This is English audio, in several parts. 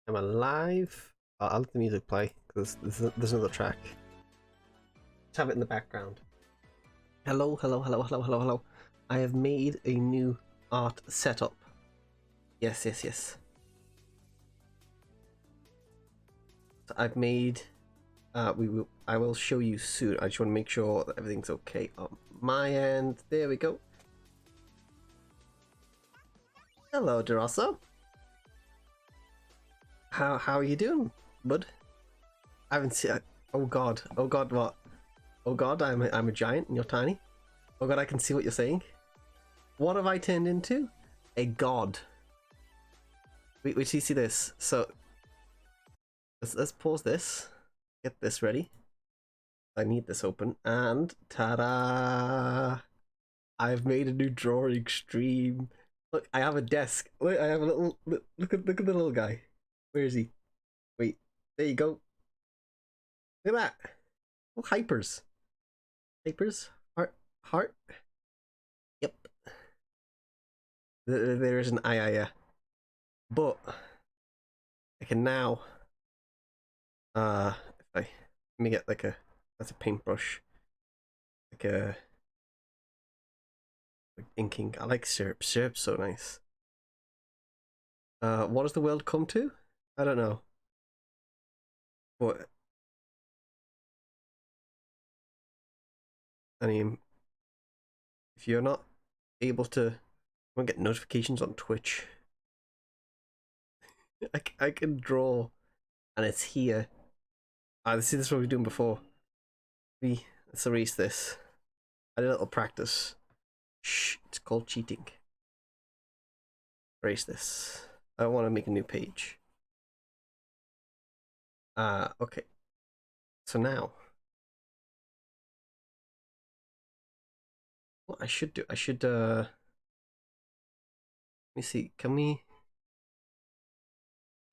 I'm alive. I'll let the music play because there's another track. Let's have it in the background. Hello, hello, hello, hello, hello, hello. I have made a new art setup. Yes, yes, yes. So I've made. I will show you soon. I just want to make sure that everything's okay on my end. There we go. Hello, Derosso. How are you doing, bud? I haven't seen. Oh God! Oh God! What? Oh God! I'm a giant and you're tiny. Oh God! I can see what you're saying. What have I turned into? A god. Wait, do you see this? So let's pause this. Get this ready. I need this open and ta-da! I've made a new drawing stream. Look, I have a desk. Look, I have a little. Look at the little guy. Where is he? Wait, there you go. Look at that. Oh, hypers. Hypers. Heart. There is an eye, but I can now. If I let me get like that's a paintbrush, like inking. I like syrup. Syrup's so nice. What does the world come to? I don't know. But I mean, if you're not able to, I get notifications on Twitch. I can draw, and it's here. This is what we were doing before. Let's erase this. I did a little practice. Shh, it's called cheating. Erase this. I don't want to make a new page. Okay. So now, what I should do, let me see, can we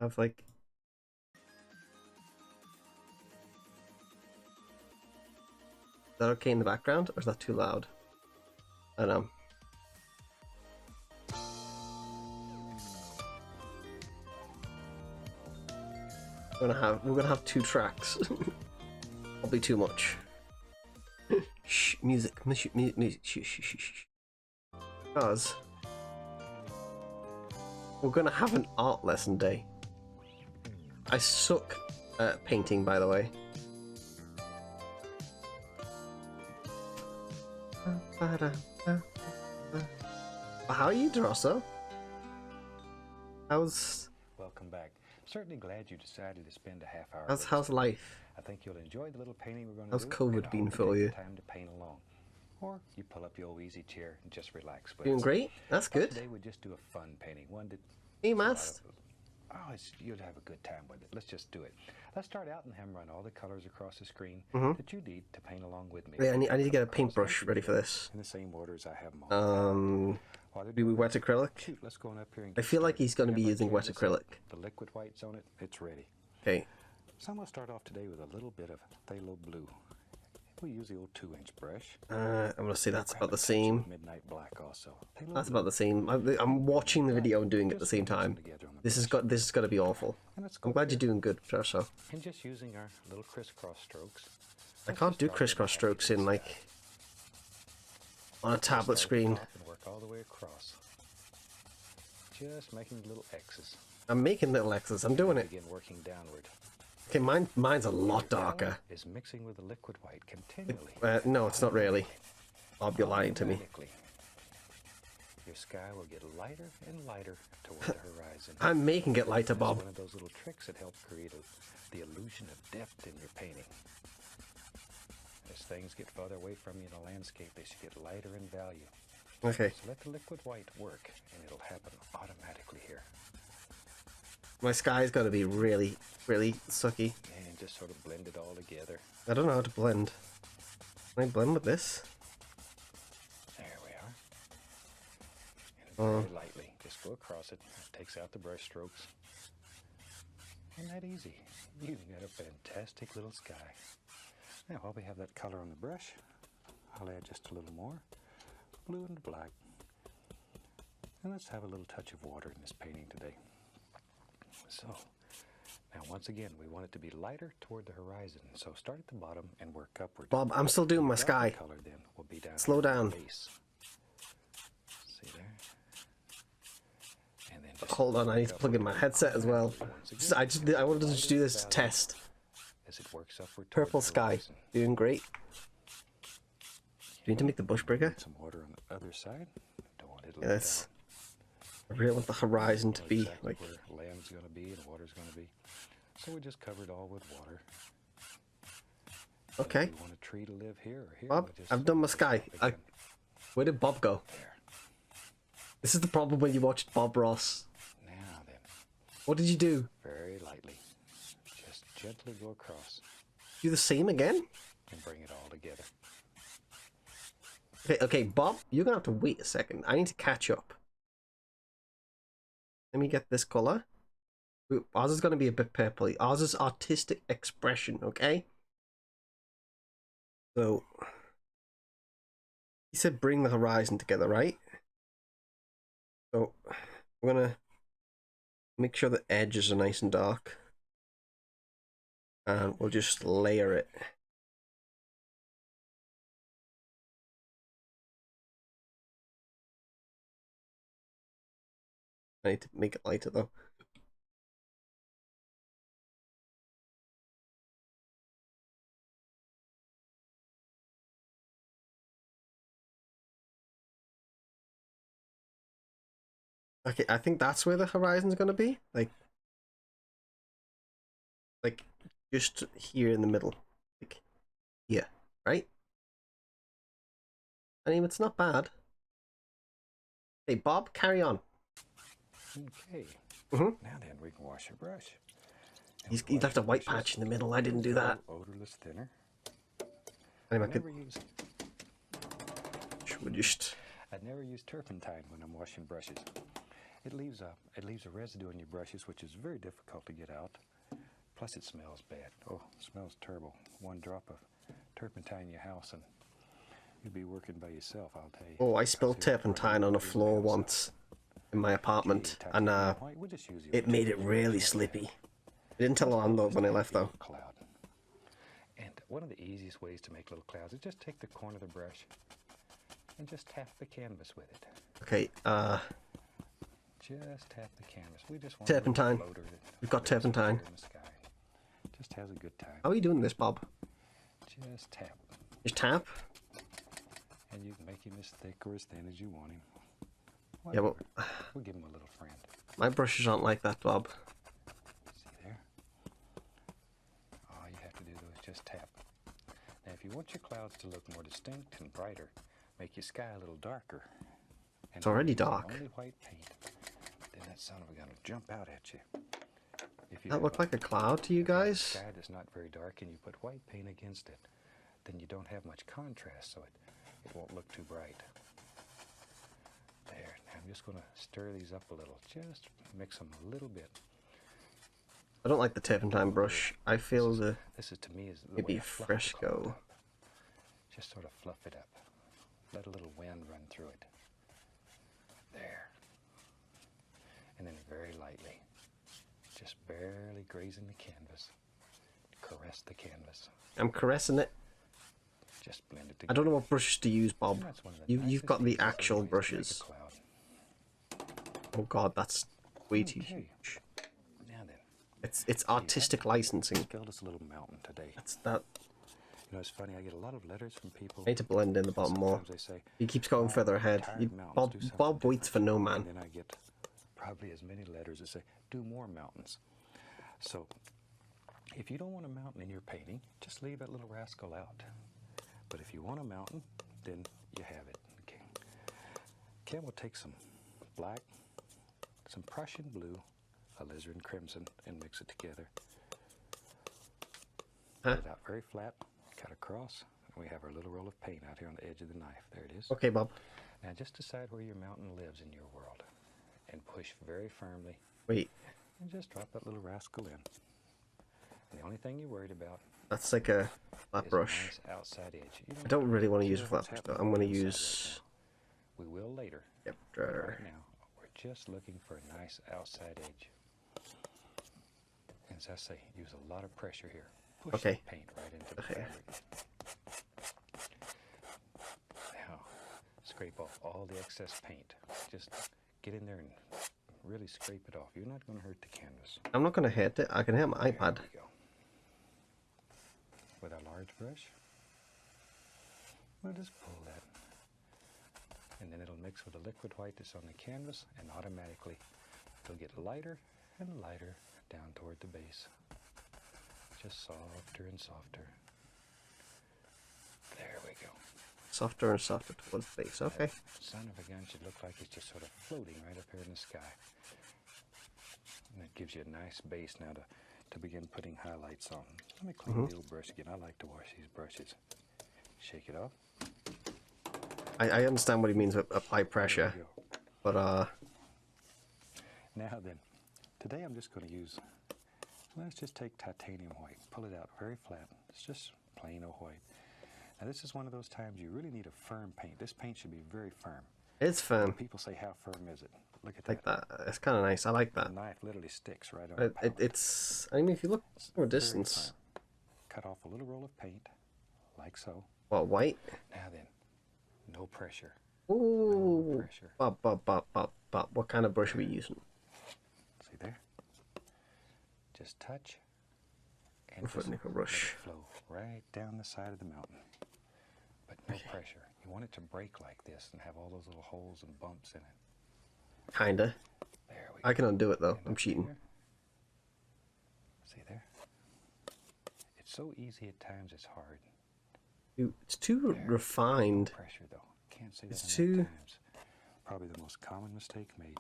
have like, is that okay in the background, or is that too loud? I don't know. We're gonna have 2 tracks. Probably too much. Shh, music, shh. Because we're gonna have an art lesson day. I suck at painting, by the way. How are you, Drosso? Welcome back. I'm certainly glad you decided to spend a half hour. How's life? I think you'll enjoy the little painting we're going to How's do. COVID been for you? Time to paint along, or you pull up your old easy chair and just relax. Doing great. That's good. Today we just do a fun painting, one that. Hey, Mast. You'll have a good time with it. Let's just do it. Let's start out and run all the colors across the screen that you need to paint along with me. Yeah, I need to get a paintbrush ready for this. In the same order as I have them all. Do we wet acrylic? Shoot, let's go on up here and I feel like he's going to be using wet acrylic. The liquid whites on it, it's ready. Okay. So I'm going to start off today with a little bit of phthalo blue. We'll use the old 2-inch brush. I'm going to say that's about the same. Midnight black also. That's about the same. I'm watching the video and doing it at the same time. This has got to be awful. I'm glad you're doing good, Joshua. And just using our little crisscross strokes. I can't do crisscross strokes in like on a tablet screen. And work all the way across. Just making little X's. I'm making little X's. I'm doing it. Begin working downward. Okay, mine's a lot darker. Is mixing with the liquid white continually. No, it's not really. Bob, you're lying to me. Your sky will get lighter and lighter toward the horizon. I'm making it lighter, Bob. One of those little tricks that help create the illusion of depth in your painting. As things get farther away from you in a landscape, they should get lighter in value. Okay. So let the liquid white work, and it'll happen automatically here. My sky's got to be really, really sucky. And just sort of blend it all together. I don't know how to blend. Can I blend with this? There we are. And very lightly, just go across it. It takes out the brush strokes. Isn't that easy? You've got a fantastic little sky. Now, while we have that color on the brush, I'll add just a little more blue and black. And let's have a little touch of water in this painting today. So, now once again, we want it to be lighter toward the horizon. So start at the bottom and work upward. Bob, I'm still doing my sky. Color then will be down. Slow down. Base. See there? And then just hold on, I need to plug in my headset as well. I wanted to just do this test. As it works upward. Purple sky, doing great. Do you need to make the bush bigger? Some water on the other side. Don't want it to Yes. I really want the horizon to be exactly like where land's going to be and water's going to be. So we just covered all with water. okay. If you want a tree to live here or here? Bob, we'll just I've done my sky. Where did Bob go? there. This is the problem when you watch Bob Ross. Now then, What did you do? very lightly, just gently go across Do the same again? and bring it all together. Okay, Bob, you're gonna have to wait a second. I need to catch up. Let me get this color. Ours is gonna be a bit purpley. Ours is artistic expression, okay? So, he said bring the horizon together, right? So we're gonna make sure the edges are nice and dark, and we'll just layer it. I need to make it lighter though. Okay, I think that's where the horizon's gonna be. Like just here in the middle. Like here, right? I mean, it's not bad. Hey, Bob, carry on. Okay. Mm-hmm. Now then, we can wash your brush. He's left a white patch in the middle. I didn't do that. Odorless thinner. I I'd never use turpentine when I'm washing brushes. It leaves a residue on your brushes, which is very difficult to get out. Plus, it smells bad. Oh, it smells terrible. One drop of turpentine in your house, and you'll be working by yourself, I'll tell you. Oh, I spilled turpentine on the floor once in my apartment, and it made it really slippy. I didn't tell the landlord when I left though. Cloud. And one of the easiest ways to make little clouds is just take the corner of the brush and just tap the canvas with it. Okay, Just tap the canvas. We just want turpentine. a floater that We've got turpentine. in the sky. Just has a good time. How are you doing this, Bob? Just tap. Just tap? And you can make him as thick or as thin as you want him. Yeah, but we'll give him a little friend. My brushes aren't like that, Bob. See there? All you have to do though is just tap. Now if you want your clouds to look more distinct and brighter, make your sky a little darker. And it's already dark. Only white paint. Then that son of a gun will jump out at you. If you that look like a cloud to you guys? If the sky is not very dark and you put white paint against it, then you don't have much contrast, so it won't look too bright. There. Now I'm just going to stir these up a little. Just mix them a little bit. I don't like the turpentine brush. I feel this is to me is the maybe way I fluff Fresco. Just sort of fluff it up. Let a little wind run through it. There. And then very lightly, just barely grazing the canvas. Caress the canvas. I'm caressing it. Just blend it together. I don't know what brushes to use, Bob. You've got the actual brushes. Oh god, that's way too huge. Now then. It's artistic licensing. Build us a little mountain today. That's that. You know, it's funny, I get a lot of letters from people. I need to blend in the bottom more. They say, he keeps going further ahead. Bob waits for no man. And then I get probably as many letters that say, do more mountains. So, if you don't want a mountain in your painting, just leave that little rascal out. But if you want a mountain, then you have it. Okay. Ken will take some black, some Prussian blue, alizarin crimson, and mix it together. Put it out very flat, cut across, and we have our little roll of paint out here on the edge of the knife. There it is. Okay, Bob. Now just decide where your mountain lives in your world, and push very firmly. Wait. And just drop that little rascal in. And the only thing you're worried about. That's like a flat brush. Nice outside edge. I don't really want to use a flat brush though. I'm going to use. We will later. Yep. Right now, we're just looking for a nice outside edge. And as I say, use a lot of pressure here. Push the paint right into the fabric. Now, scrape off all the excess paint. Just get in there and really scrape it off. You're not going to hurt the canvas. I'm not going to hurt it. I can hit my iPad. There we go. With our large brush, we'll just pull that. And then it'll mix with the liquid white that's on the canvas, and automatically it'll get lighter and lighter down toward the base. Just softer and softer. There we go. Softer and softer towards the base. Okay. That son of a gun should look like it's just sort of floating right up here in the sky. And that gives you a nice base now to begin putting highlights on. Let me clean the old brush again. I like to wash these brushes. Shake it off. I understand what he means with apply pressure, but Now then, today I'm just going to use, let's just take titanium white, pull it out very flat. It's just plain old white. Now this is one of those times you really need a firm paint. This paint should be very firm. It's fun. People say, how firm is it? Look at Like that. that. It's kind of nice. I like The that. knife literally sticks right on the pallet. It's. I mean, if you look from a Very distance, firm. Cut off a little roll of paint, like so. what, white? Now then, no pressure. Ooh. No pressure. Bop. What kind of brush are we using? See there? Just touch and Foot just nickel let brush. it flow right down the side of the mountain. But no pressure. You want it to break like this and have all those little holes and bumps in it. Kinda. There we go. I can undo it though. And I'm up cheating. here. See there? It's so easy at times, it's hard. It's too There. refined. No pressure though. Can't say that It's enough too- times. Probably the most common mistake made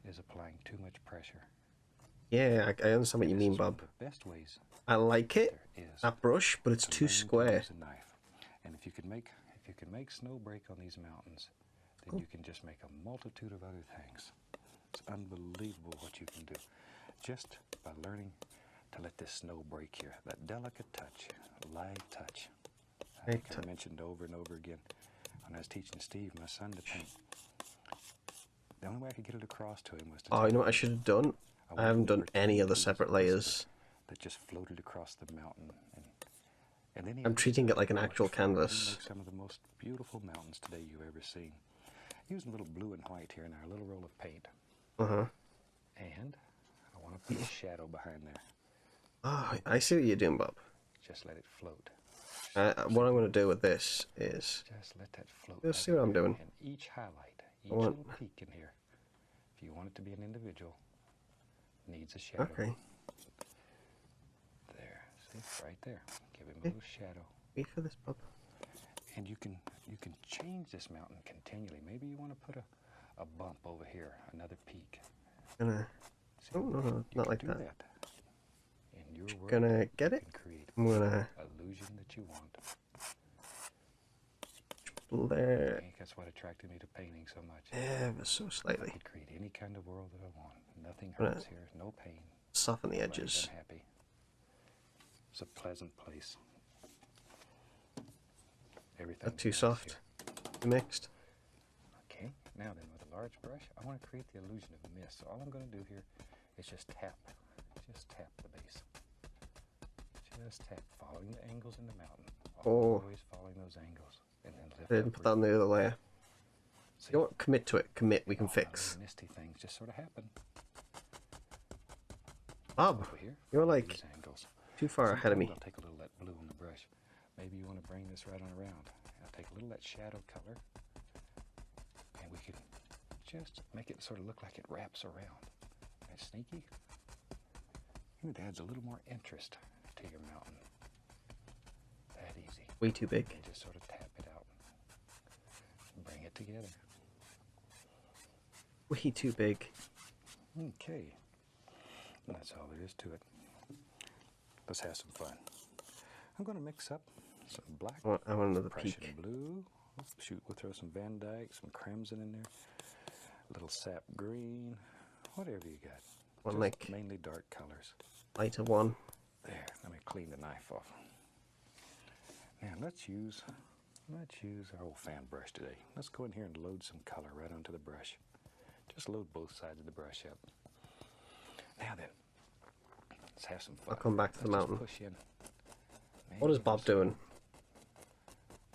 is applying too much pressure. Yeah, I understand what you This mean, is one of Bob. the best ways I like it, there is that brush, but it's to too learn to square. use a knife. And if you can make snow break on these mountains, then you can just make a multitude of other things. It's unbelievable what you can do just by learning to let this snow break here. That delicate touch, light touch. I think I mentioned over and over again when I was teaching Steve, my son, to paint. The only way I could get it across to him was to Oh, tell you know what I him should have done? I wanted haven't him to done any pretend other he was a separate whisper layers. that just floated across the mountain, and then he I'm treating it like an actual He canvas. makes some of the most beautiful mountains today you've ever seen. Using a little blue and white here in our little roll of paint, Uh-huh. and I want to put a shadow behind there. Oh, I see what you're doing, Bob. Just let it float. What I'm going to do with this is... Just let that float. Let's right see what I'm there. doing. And each highlight, each want- little peak in here, if you want it to be an individual, needs a shadow. Okay. There, see, right there. Give him a little shadow. Wait for this, Bob. And you can change this mountain continually. Maybe you want to put a bump over here, another peak. Gonna... See, Oh, no, you not can like do that. In your world, Gonna get you it. can create I'm gonna... illusion that you want. There. I think that's what attracted me to painting so much. Ever so I slightly. could create any kind of world that I want. Nothing Right. hurts here, no pain. Soften the Nobody's edges. unhappy. It's a pleasant place. Everything. Not too soft. Too mixed. Okay, now then with a large brush, I want to create the illusion of mist. So all I'm going to do here is just tap the base. Just tap, following the angles in the mountain. Always following those angles. And then lift I didn't up put that on the other layer. See, You know what? Commit to it. Commit. We can all my fix. little misty things just sort of happen. Bob, Over here, you're follow like these angles. too far ahead of me. Sometimes I'll take a little of that blue on the brush. Maybe you want to bring this right on around. I'll take a little of that shadow color, and we can just make it sort of look like it wraps around. That's sneaky. And it adds a little more interest to your mountain. That easy. Way too big. And just sort of tap it out. Bring it together. Way too big. Okay. And that's all there is to it. Let's have some fun. I'm going to mix up some black, I want another Prussian peak. blue. Oh, shoot, we'll throw some Van Dyke, some crimson in there. A little sap green. Whatever you got. One Just like mainly dark colors. lighter one. There, let me clean the knife off. Now let's use our old fan brush today. Let's go in here and load some color right onto the brush. Just load both sides of the brush up. Now then, let's have some fun. I'll come back to the Let's just mountain. push in. What is Maybe Bob some doing?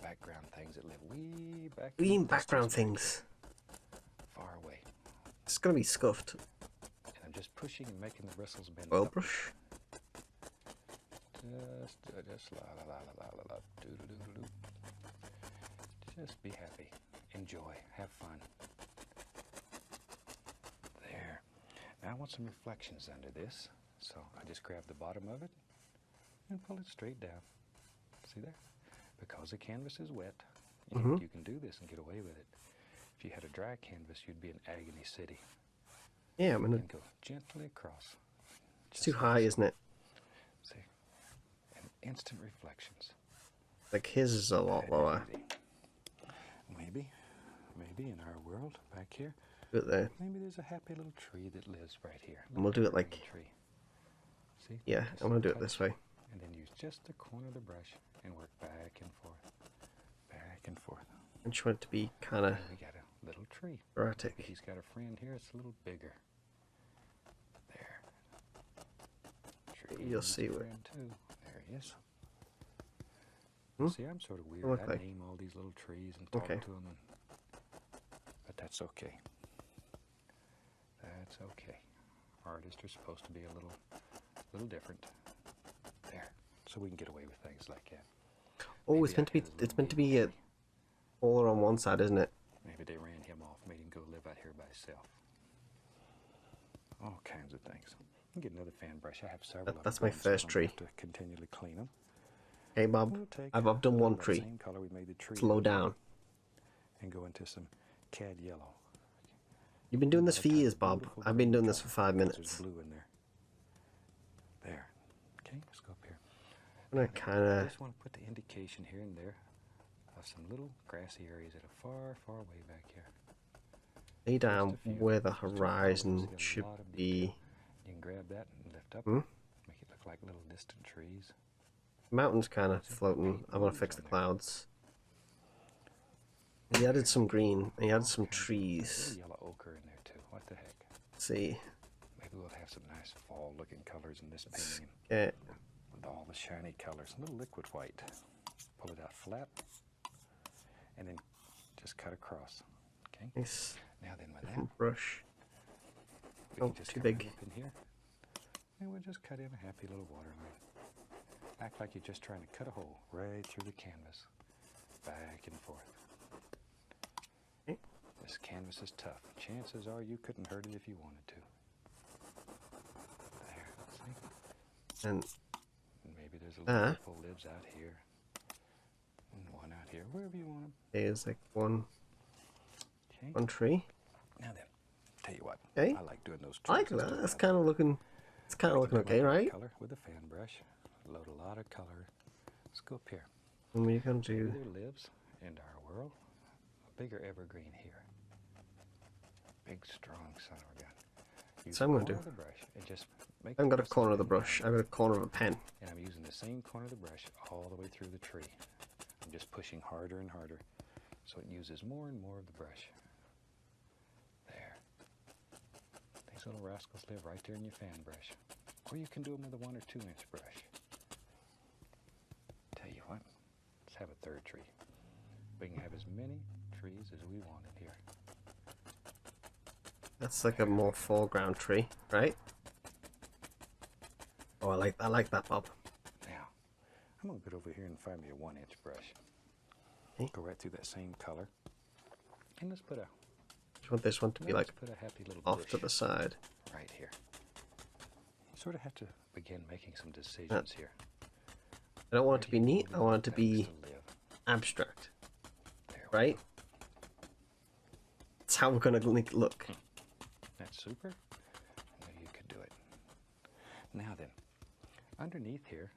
Background things that live way back. We in mean the background distance, things. far away. It's gonna be scuffed. And I'm just pushing and making the bristles bend Oil up. brush. Just la la la la la la doo doo doo doo. Just be happy, enjoy, have fun. There. Now I want some reflections under this, so I just grab the bottom of it and pull it straight down. See there? Because the canvas is wet, you can do this and get away with it. If you had a dry canvas, you'd be in Agony City. Yeah, I'm gonna. And go gently across. It's too high, isn't it? See? And instant reflections. Like his is a lot lower. Maybe in our world back here, Do it there. maybe there's a happy little tree that lives right here. And we'll do it like. Green tree. See? Yeah, Just I'm gonna do it touch, this way. And then use just the corner of the brush and work back and forth, back and forth. I just want it to be kind of We got tree. Erratic. Maybe he's got a friend here that's a little bigger. There. Sure You'll needs see a what. friend too. There he is. Hmm? See, I'm sort of weird. Look I like- name all these little trees and talk Okay. to them, but that's okay. That's okay. Artists are supposed to be a little different. There, so we can get away with things like that. Oh, it's Maybe meant to I be. had his It's little meant to be maple tree. taller on one side, isn't it? Maybe they ran him off, made him go live out here by himself. All kinds of things. You can get another fan brush. I have several. of That's them my going, so I first don't tree. have to continually clean them. Hey, Bob. We'll take I've done a one little of that tree. Same color we made the tree Slow in, down. and go into some cad yellow. You've been doing this Another for kind years, of Bob. beautiful I've been green doing this for color, 5 because minutes. There's blue in there. There. Okay, let's go up here. I'm gonna I kind just want to put the indication here and there of some little grassy areas that are far, far way back here. of lay down Just a few. where the Just two colors, horizon see a should lot of be. detail. You can grab that and lift up, Hmm? make it look like little distant trees. Mountain's kind of floating. I want to fix the clouds. He added some green. He added some There's a trees. little yellow ochre in there too. What the heck? Let's see. Maybe we'll have some nice fall-looking colors in this Let's painting get with all the shiny colors. A little liquid white. Pull it out flat, and then just cut across. Okay. nice Now then, with that, different brush. we Oh, can just too come big. right up in here, and we'll just cut in a happy little waterline. Act like you're just trying to cut a hole right through the canvas, back and forth. Okay. This canvas is tough. Chances are you couldn't hurt it if you wanted to. There, see? And And maybe there's a little Ah. couple lives out here, and one out here, wherever you want them. there's like one Okay. tree. Now then, tell you what, Okay. I like doing those trees. I like Let's that. do That's another. kind of looking. It's kind of We looking can come okay, up with right? Color with a fan brush. Load a lot of color. Let's go up here. And we're gonna Maybe do. there lives in our world a bigger evergreen here. Big, strong son of a gun. Use So I'm the gonna corner do- of the brush and just make I haven't got a press the corner of the pen brush. down. I've got a corner of a pen. And I'm using the same corner of the brush all the way through the tree. I'm just pushing harder and harder so it uses more and more of the brush. There. These little rascals live right there in your fan brush. Or you can do them with a 1 or 2 inch brush. Tell you what, let's have a third tree. We can have as many trees as we want in here. That's like a more foreground tree, right? Oh, I like that, Bob. Now, I'm going to go over here and find me a 1 inch brush. Okay. Go right through that same color. And let's put a, Just want this one to be let's like put a happy little off to bush the side. right here. You sort of have to begin making some decisions here. I don't want Where it to do be you neat. want I these want it to petals be to live? abstract, There we right? go. That's how we're gonna make it look. That's super. I knew you could do it. Now then, underneath here,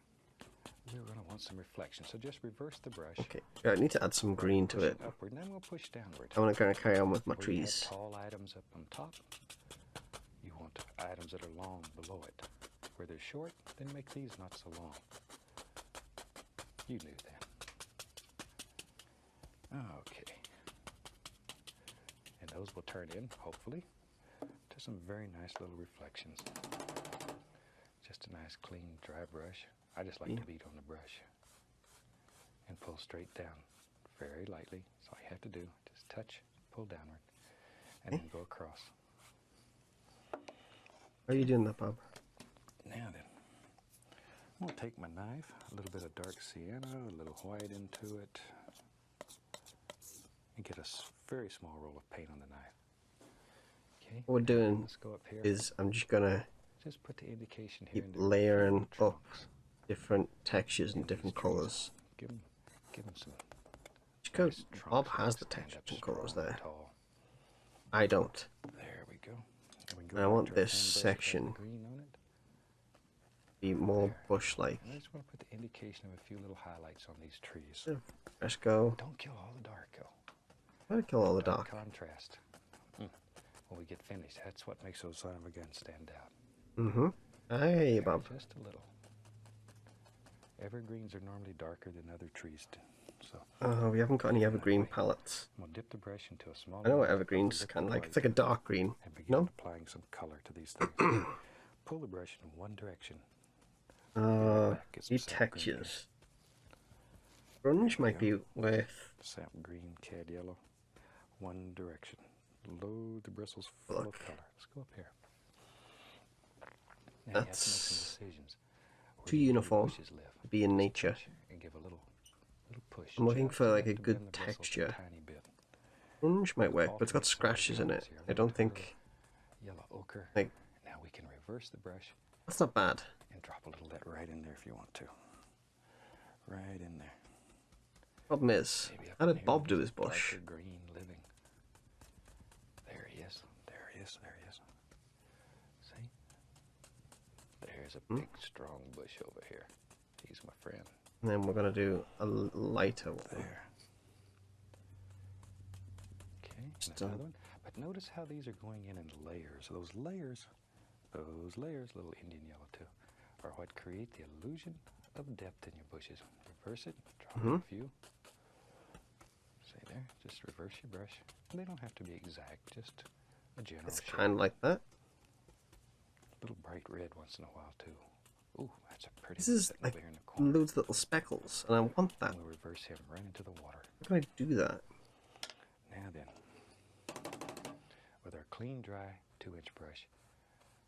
we're going to want some reflection. So just reverse the brush. Okay, I need to add some green to Push it. upward, and then we'll push downward. I want to kind of carry on with my Where you have trees. tall items up on top, you want items that are long below it. Where they're short, then make these not so long. You knew that. Okay. And those will turn in, hopefully, to some very nice little reflections. Just a nice, clean, dry brush. I just like to beat on the brush and pull straight down very lightly. That's all you have to do. Just touch, pull downward, and then go across. How are you doing that, Bob? Now then, I'm going to take my knife, a little bit of dark sienna, a little white into it, and get a very small roll of paint on the knife. Okay. What we're doing Let's go up here. is I'm just gonna Just put the indication here. keep and there. layering Few up trunks. different textures and And different these trees, colors. Give them some. Just 'cause nice trunks Bob that has the stand textures up and colors strong and there. tall. I don't. There we go. And we can go And I back want to our this fan brush with section the green on it. Be more There. bush-like. And I just want to put the indication of a few little highlights on these trees. Let's go. Don't kill all the dark, though. Try to kill all the dark. Contrast. When we get finished, that's what makes those son of a guns stand out. Mm-hmm. Hey, There, Bob. just a little. Evergreens are normally darker than other trees, so Oh, we haven't got any evergreen palettes. I'm gonna dip the brush into a small. I know what amount of evergreen's liquid kind of like. white It's like a dark green. and begin No? applying some color to these things. Pull the brush in one direction. Be right back. Get some Need sap green here. textures. Grunge might be worth. Sap green, cad yellow. One direction. Load the bristles full Look. of color. Let's go up here. Now you have to make some That's decisions. Where too do you want your uniform bushes live? to be in Just nature. touch and give a little push. I'm looking just for like enough a to good bend the bristles a texture. tiny bit. Grunge might work, but it's got Alternate scratches in it. colors here. I don't think. Yellow ochre. Like, Now we can reverse the brush that's not bad. and drop a little of that right in there if you want to. Right in there. Problem is, Maybe up how in did here Bob with do this his bush? darker green living. There he is. There he is. There he is. See? There's a big, strong bush over here. He's my friend. And then we're gonna do a lighter one. There. Okay, and Just, another one. But notice how these are going in layers. Those layers, little Indian yellow too, are what create the illusion of depth in your bushes. Reverse it, drop in a few. See there, just reverse your brush. They don't have to be exact, just a general It's shape. kind of like that. Little bright red once in a while too. Ooh, that's a pretty This one is sitting like over here in the corner. loads of little speckles, and I want that. And we'll reverse him right into the water. How can I do that? Now then, with our clean, dry 2-inch brush,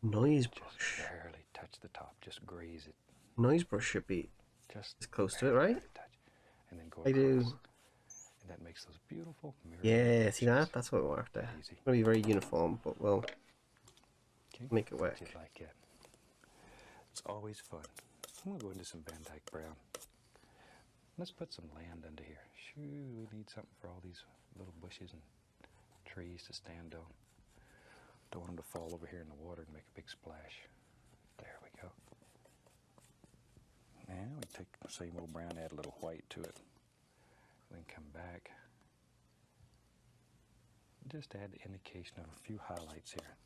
Noise just brush. barely touch the top, just graze it, Noise brush should be just as close to it, barely right? touch, and then go I do. across. And that makes those beautiful mirror Yeah, see that? impressions. That's what we're after. Easy. It's gonna be very uniform, but we'll Okay, make it work. just like it. It's always fun. I'm gonna go into some Van Dyke Brown. Let's put some land under here. Shoo, we need something for all these little bushes and trees to stand on. Don't want them to fall over here in the water and make a big splash. There we go. Now we take the same old brown, add a little white to it. Then come back. Just add the indication of a few highlights here.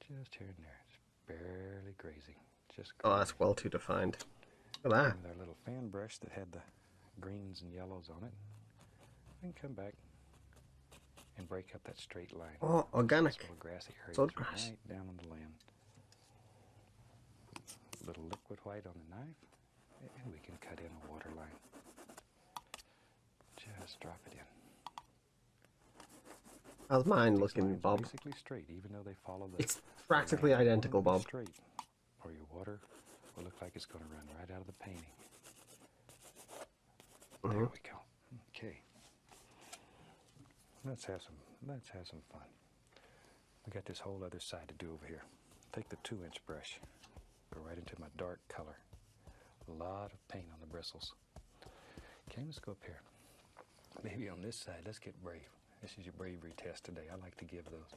Just here and there. Just barely grazing. Just Oh, that's well too defined. Look at that. with our little fan brush that had the greens and yellows on it. Then come back and break up that straight line. Oh, organic. This little grassy area Sod grass. right down on the land. A little liquid white on the knife, and we can cut in a water line. Just drop it in. How's mine These looking, lines are Bob? basically straight, even though they follow the. It's practically the line. You identical, want 'em Bob. Straight, or your water will look like it's going to run right out of the painting. There Mhm. we go. Okay. Let's have some fun. We got this whole other side to do over here. Take the 2-inch brush, go right into my dark color. A lot of paint on the bristles. Okay, let's go up here. Maybe on this side, let's get brave. This is your bravery test today. I like to give those.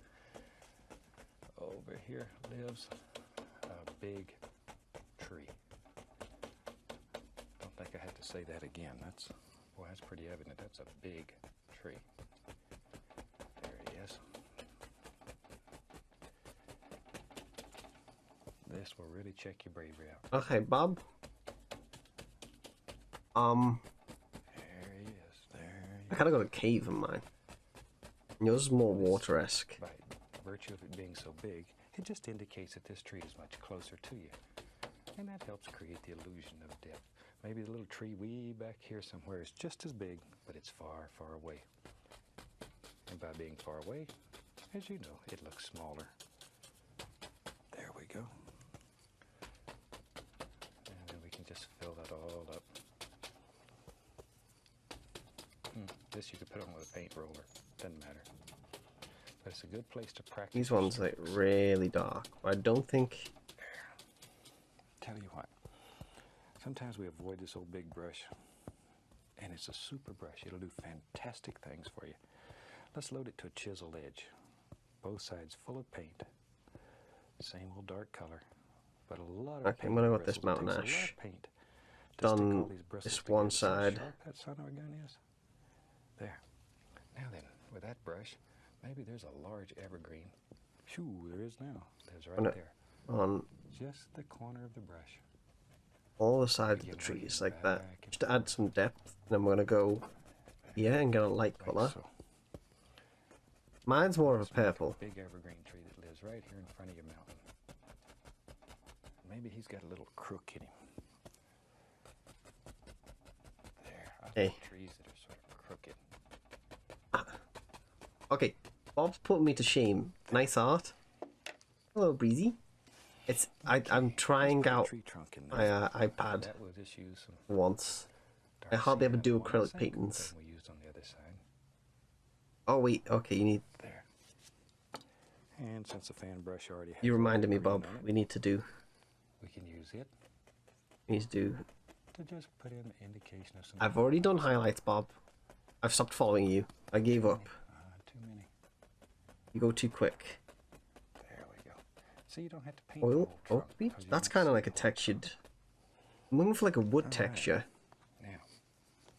Over here lives a big tree. Don't think I have to say that again. That's pretty evident. That's a big tree. There he is. This will really check your bravery out. Okay, Bob. There he is. There I he kind of got a cave in mine. Yours is more water-esque. By virtue of it being so big, it just indicates that this tree is much closer to you. And that helps create the illusion of depth. Maybe the little tree way back here somewhere is just as big, but it's far, far away. And by being far away, as you know, it looks smaller. There we go. And then we can just fill that all up. This you could put on with a paint roller. Doesn't matter. But it's a good place to practice. These ones like really dark. But I don't think. Tell you what. Sometimes we avoid this old big brush. And it's a super brush. It'll do fantastic things for you. Let's load it to a chiseled edge. Both sides full of paint. Same old dark color. But a lot of Okay, paint. I'm gonna on go with this bristles. It mountain takes a lot ash. of paint to stick all Done these bristles this together. one See how side. sharp that son of a gun is? There. Now then, with that brush, maybe there's a large evergreen. Phew, there is now. There's right No. there. On Just the corner of the brush. all the sides of the Begin trees working like that, back and just to add some depth. And I'm gonna go here and get a light like color. so. Mine's more of a This one's got purple. Big evergreen tree that lives right here in front of your mountain. Maybe he's got a little crook in him. There, I Hey. like trees that are sort of crooked. Okay, Bob's putting me to shame. Nice art. Hello, Breezy. I'm trying Let's put a out tree trunk in my there. iPad That will just use some once. I dark hardly ever sienna, do almost acrylic the same paintings. thing we used on the other side. Oh wait, okay, you need. There. And since the fan brush already has You all the reminded me, green Bob. on it, We need to do. we can use it We need to do. to just put in the indication of some. I've already done highlights, Bob. I've stopped following you. I gave up. Too many. You go too quick. There we go. So you don't have to paint the Oil, whole trunk. oak 'Cause you That's don't kind of see like a the whole trunk. textured. I'm looking for like a wood Alright. texture. Now,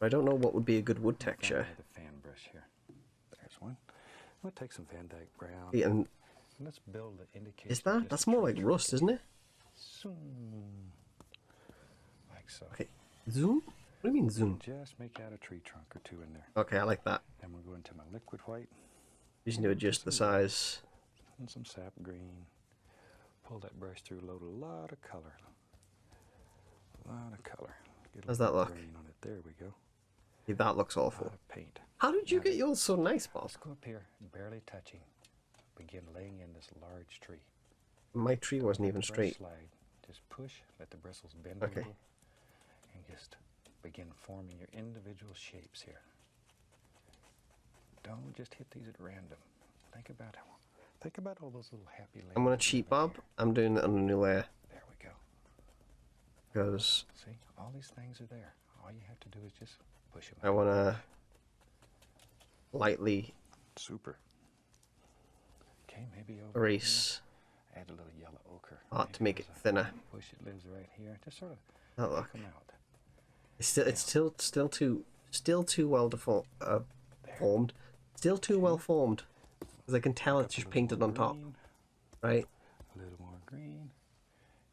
I don't know what would be a good wood I'll find texture. another fan brush here. There's one. We'll take some Van Dyke brown. Yeah, and And let's build the indication. is of that? just That's a more tree like trunk rust, in isn't here. it? Zoom. Like so. Okay. Zoom? What do you mean zoom? Just make out a tree trunk or two in there. Okay, I like that. Then we'll go into my liquid white Just need to adjust the size. and some sap green. Pull that brush through, load a lot of color. A lot of color. Get a How's little that look? green on it. There we go. Yeah, that looks A lot awful. of paint. How did you Now get then, yours so nice, Bob? Let's go up here, barely touching. Begin laying in this large tree. My tree wasn't Let even the brush straight. Slide. Just push, let the bristles bend Okay. a little, and just begin forming your individual shapes here. Don't just hit these at random. Think about all those little happy layers. I'm gonna cheat, Bob. I'm doing it on a new layer There we go. because See, all these things are there. All you have to do is just push them. I wanna lightly Super. Okay, maybe over erase here, add a little yellow ochre. art to Maybe make it there's a thinner. bush that lives right here. Just sort of That look. pick them out. It's still too well formed. Still too well formed. Because I can tell it's Up a just little painted more on top, green, right? a little more green,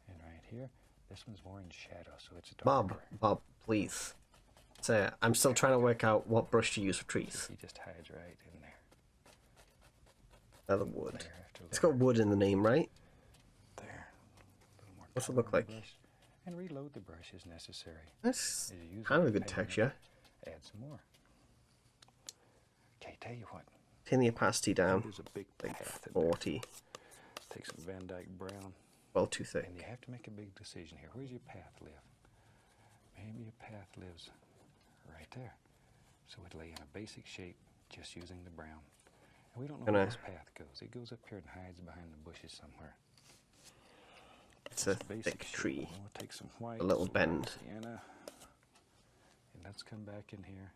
and right here, this one's more in shadow, so it's Bob, darker. please. So I'm still trying to work out what brush to use for trees. He just hides right in there. Another wood. Layer after It's layer. got wood in the name, right? There. A little more What's it color look on the like? brush. And reload the brush as necessary. That's As you use kind of it, a good add texture. Add some more. Okay, tell you what. Turn the opacity down, There's a big like path in there. 40. Take some Van Dyke brown. Well, too thick. And you have to make a big decision here. Where's your path live? Maybe your path lives right there. So we'd lay in a basic shape just using the brown. And we don't know where Gonna- this path goes. It goes up here and hides behind the bushes somewhere. It's a Just basic thick shape. tree. We'll take some white, A little some bend. sienna, and let's come back in here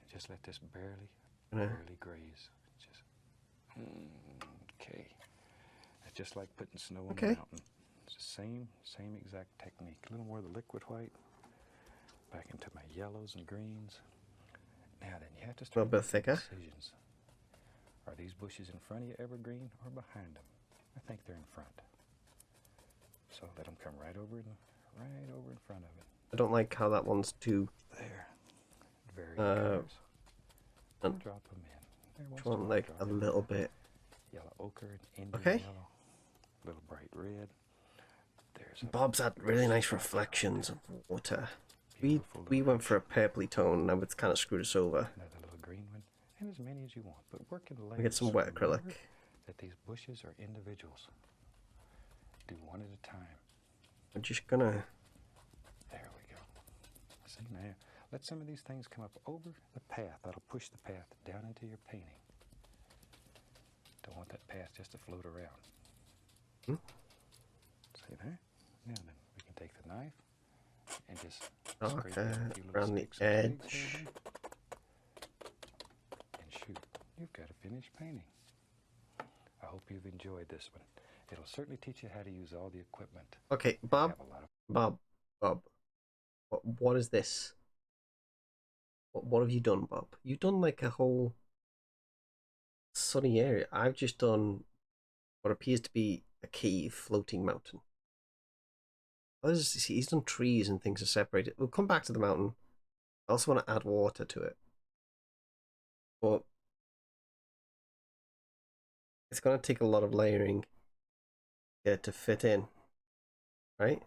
and just let this barely Gonna- graze. Just okay. It's just like putting snow on Okay. the mountain. It's the same exact technique. A little more of the liquid white. Back into my yellows and greens. Now then, you have to start bit making thicker. decisions. Are these bushes in front of you evergreen or behind them? I think they're in front. So let them come right over in front of it. I don't like how that one's too. There. Very Uh, colors. and- Drop them in. There, Just once want in like drop a in little bit. yellow ochre, Indian Okay. yellow, little bright red. There's a Bob's had really nice reflections of water. beautiful We little went for a purpley tone, and it's kind of screwed us over. another little green one, and as many as you want. But work in layers. We get some wet Remember acrylic. that these bushes are individuals. Do one at a time. I'm just gonna. There we go. See now, let some of these things come up over the path. That'll push the path down into your painting. Don't want that path just to float around. Hmm? See there? Now then, we can take the knife and just Darker scrape out a few little around the sticks and twigs edge. here and shoot. You've got a finished painting. I hope you've enjoyed this one. It'll certainly teach you how to use all the equipment. Okay, I Bob. have a lot of Bob. What is this? What have you done, Bob? You've done like a whole sunny area. I've just done what appears to be a cave floating mountain. See, he's done trees and things are separated. We'll come back to the mountain. I also want to add water to it. But it's going to take a lot of layering to fit in, right?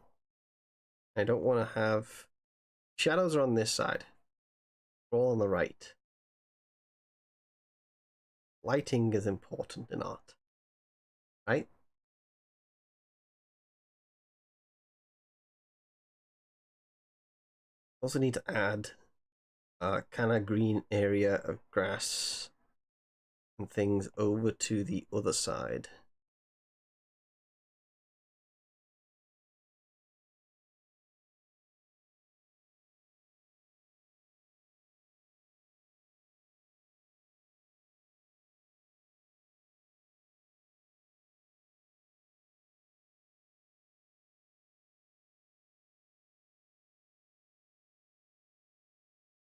I don't want to have... Shadows are on this side. All on the right. Lighting is important in art, right? Also need to add a kind of green area of grass and things over to the other side.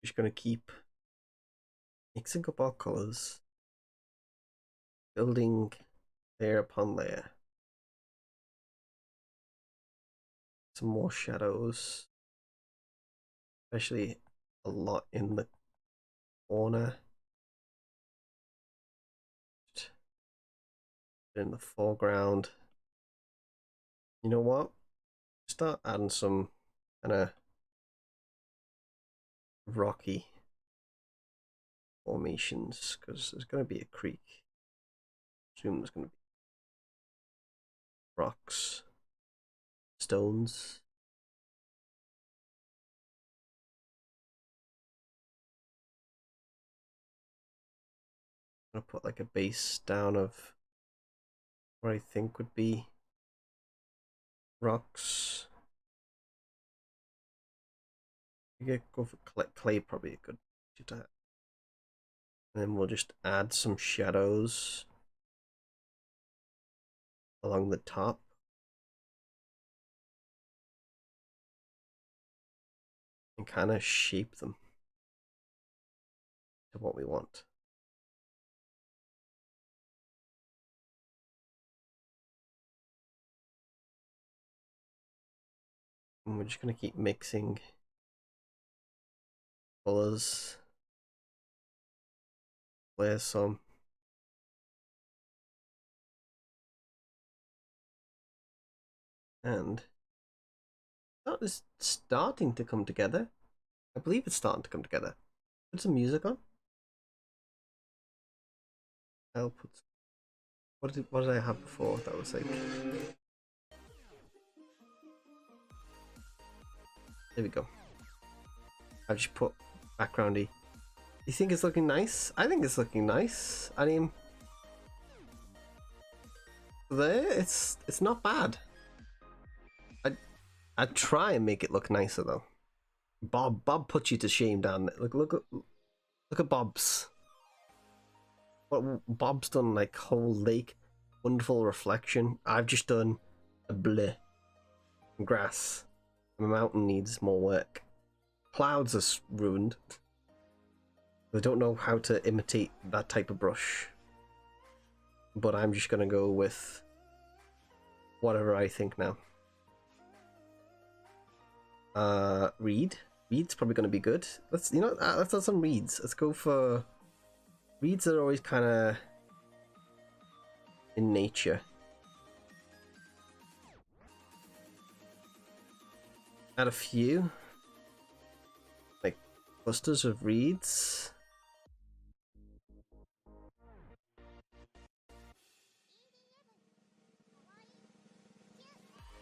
Just going to keep mixing up our colors, building layer upon layer. Some more shadows, especially a lot in the corner, in the foreground. You know what? Start adding some kind of rocky formations because there's going to be a creek. I assume there's going to be rocks, stones. I'm going to put like a base down of what I think would be rocks. You go for clay, probably a good to have. And then we'll just add some shadows along the top. And kind of shape them to what we want. And we're just going to keep mixing colors. Layer some. And that is starting to come together. I believe it's starting to come together. Put some music on. I'll put... What did I have before? That was like... There we go. I've just put backgroundy. You think it's looking nice? I think it's looking nice. I mean... There, it's not bad. I'd try and make it look nicer though. Bob put you to shame down there. Look at Bob's. What Bob's done, like whole lake, wonderful reflection. I've just done a bleh. Grass. The mountain needs more work. Clouds are ruined. I don't know how to imitate that type of brush. But I'm just gonna go with whatever I think now. Reed. Reed's probably gonna be good. Let's let's add some reeds. Let's go for reeds are always kind of in nature. Add a few like clusters of reeds.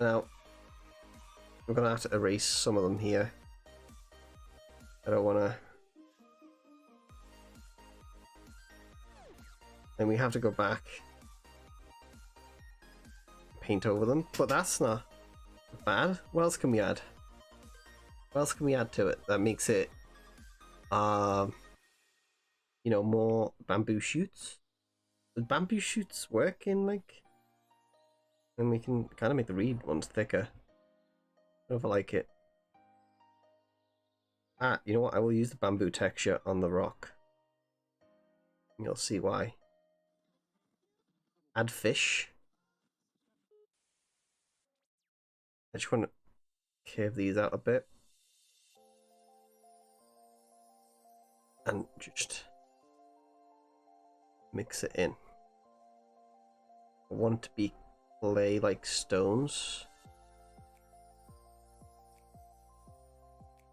Now we're gonna have to erase some of them here. I don't want to. And we have to go back, paint over them, but that's not bad. What else can we add? What else can we add to it that makes it, you know, more bamboo shoots? Does bamboo shoots work in like? And we can kind of make the reed ones thicker. I don't know if I like it. Ah, you know what? I will use the bamboo texture on the rock. You'll see why. Add fish. I just want to curve these out a bit. And just mix it in. I want to be clay like stones.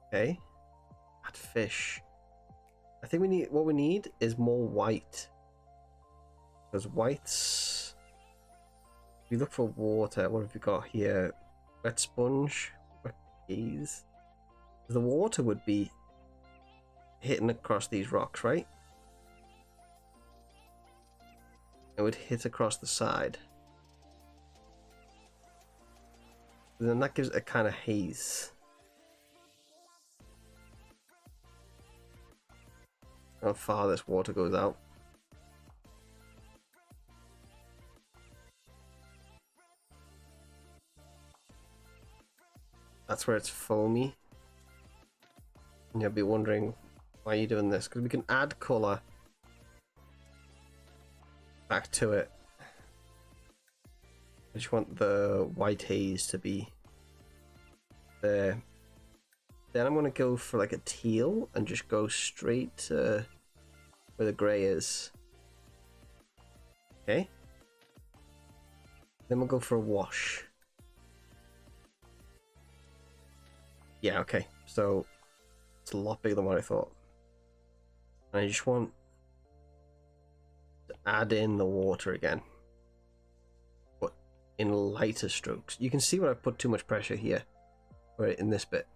Okay. Add fish. I think what we need is more white. Because whites, if you look for water, what have we got here? Wet sponge, wet gaze. The water would be hitting across these rocks, right? It would hit across the side. And then that gives it a kind of haze. How far this water goes out. That's where it's foamy. And you'll be wondering why you're doing this. Because we can add colour back to it. I just want the white haze to be there. Then I'm going to go for like a teal and just go straight to where the grey is. Okay. Then we'll go for a wash. Yeah, okay. So it's a lot bigger than what I thought. And I just want to add in the water again. But in lighter strokes. You can see where I've put too much pressure here. Right in this bit.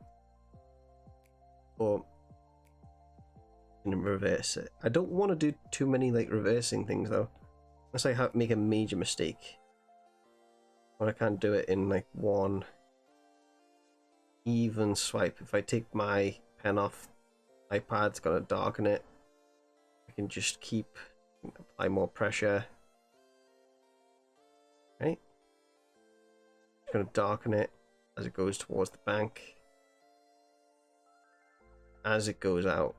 Or and reverse it. I don't want to do too many like reversing things though. Unless I make a major mistake. When I can't do it in like one even swipe. If I take my pen off, iPad's gonna darken it. I can just apply more pressure. Right? It's gonna darken it as it goes towards the bank. As it goes out,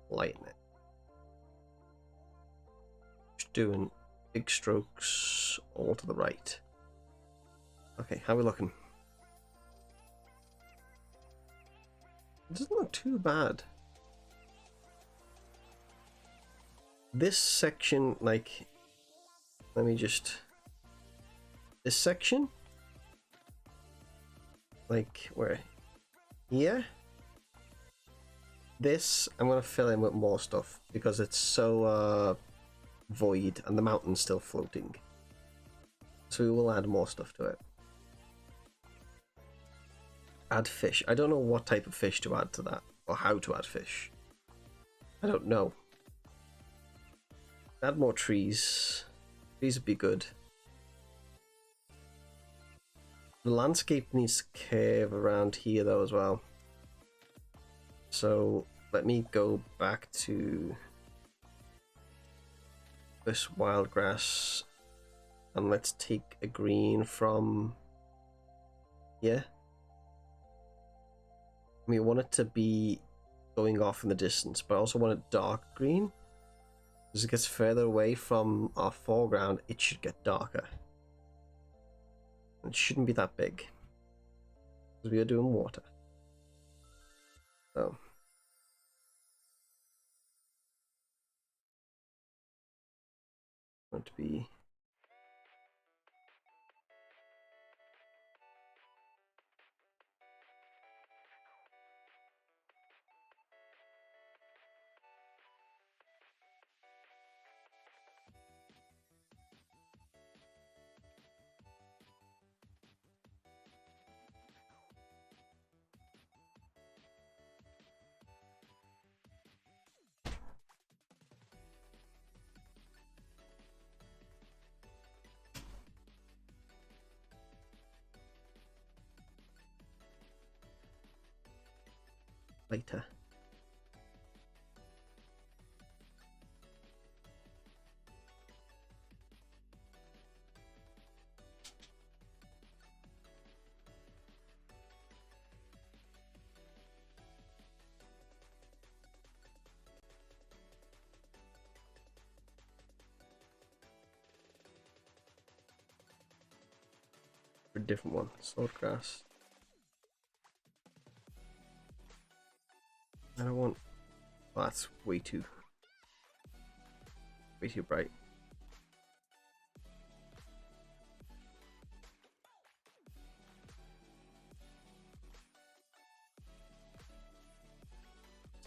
lighten it. Just doing big strokes all to the right. Okay, how are we looking? It doesn't look too bad. This section, like, let me just... This section? Like, where? Here? This, I'm going to fill in with more stuff because it's so void and the mountain's still floating. So we will add more stuff to it. Add fish. I don't know what type of fish to add to that or how to add fish. I don't know. Add more trees. Trees would be good. The landscape needs to curve around here though as well. So let me go back to this wild grass and let's take a green from here. We want it to be going off in the distance, but I also want it dark green. As it gets further away from our foreground, it should get darker. It shouldn't be that big because we are doing water. So want to be later. A different one, swordgrass. Oh, that's way too bright.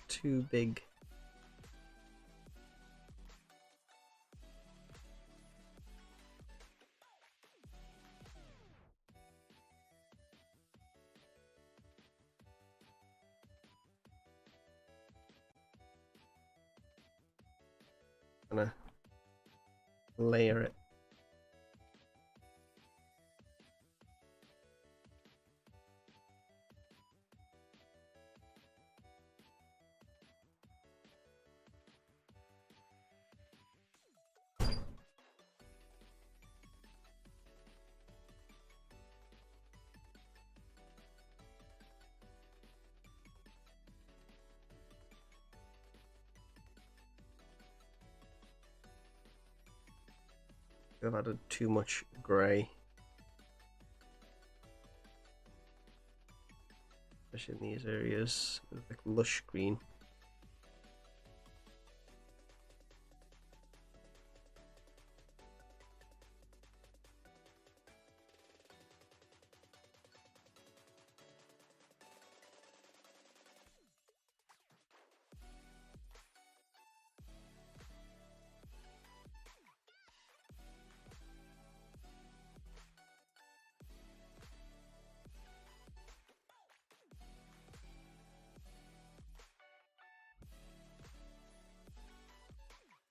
Too big. Gonna layer it. I've added too much grey, especially in these areas with like lush green.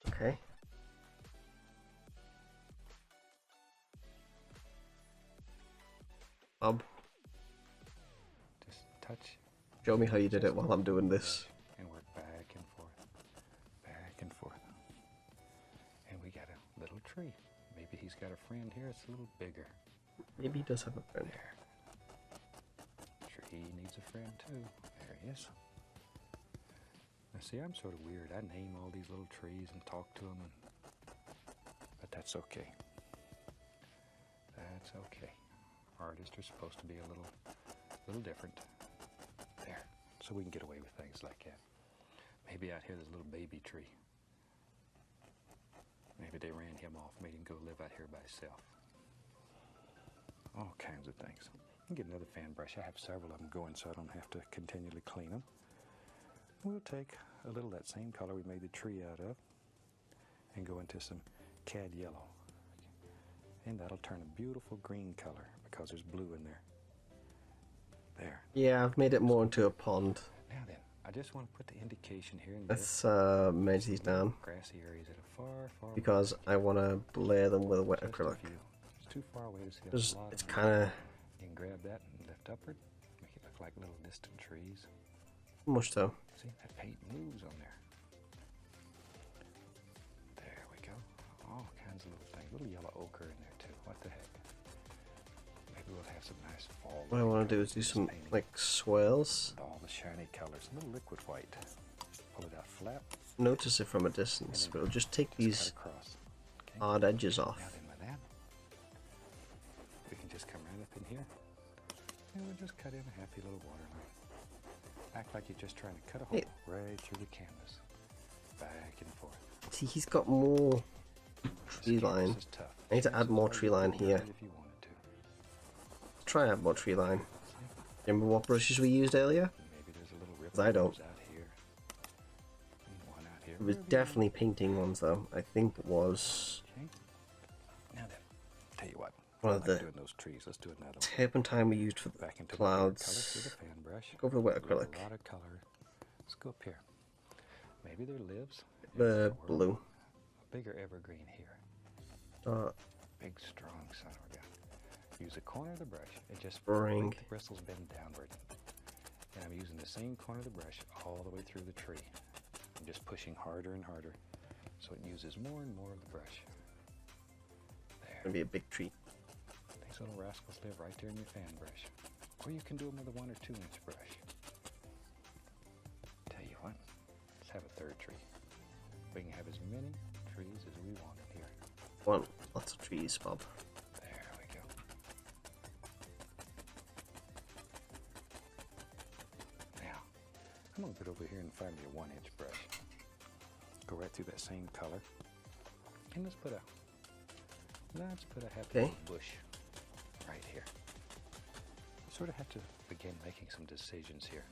Okay. Bob, Just touch. show me how you did it while I'm doing this. And work back and forth, back and forth. And we got a little tree. Maybe he's got a friend here. It's a little bigger. Maybe he does have a friend. There. Tree needs a friend too. There he is. Now see, I'm sort of weird. I name all these little trees and talk to them, but that's okay. That's okay. Artists are supposed to be a little different. There. So we can get away with things like that. Maybe out here there's a little baby tree. Maybe they ran him off, made him go live out here by himself. All kinds of things. I can get another fan brush. I have several of them going so I don't have to continually clean them. We'll take a little of that same color we made the tree out of and go into some cad yellow. And that'll turn a beautiful green color because there's blue in there. There. Yeah, I've made it more into a pond. Now then, I just want to put the indication here and Let's merge these down grassy areas that are far, far because I want to blur them with a wet acrylic. It's too far away to see It's, a lot it's of kind of You can grab that and lift upward, make it look like little distant trees. much so. See, that paint moves on there. There we go. All kinds of little things. Little yellow ochre in there too. What the heck? Maybe we'll have some nice fall. What I want to do is do some painting like swirls. with all the shiny colors. A little liquid white. Pull it out flat. Notice it from a distance, but it'll just take Cut these across. Okay. hard edges off. Now then with that, we can just come right up in here and we'll just cut in a happy little water line. Act like you're just trying to cut a hole Hey. right through the canvas. Back and forth. See, he's got more tree This line. canvas is tough. I need to add Chances more are tree you line could do here. it if you wanted to. Try and add more tree line. Remember what brushes we used earlier? Maybe there's a little rip 'Cause I don't. out here. And one out here. It was definitely painting ones though. I think it was Okay. Now then, tell you what. one I of like the doing those trees. Let's do another one. turpentine we used for the Back into clouds. the color with a fan brush. Go for the wet A acrylic. lot of color. Let's go up here. Maybe there lives The a blue. bigger evergreen here. Big, strong son of a gun. Use a corner of the brush and just Spring. make the bristles bend downward. And I'm using the same corner of the brush all the way through the tree. I'm just pushing harder and harder so it uses more and more of the brush. There. Gonna be a big tree. These little rascals live right there in your fan brush. Or you can do them with a 1 or 2 inch brush. Tell you what, let's have a third tree. We can have as many trees as we want in here. Want lots of trees, Bob. There we go. Now, I'm going to get over here and find me a 1 inch brush. go right through that same color. And let's put a happy Okay. little bush right here. You sort of have to begin making some decisions here.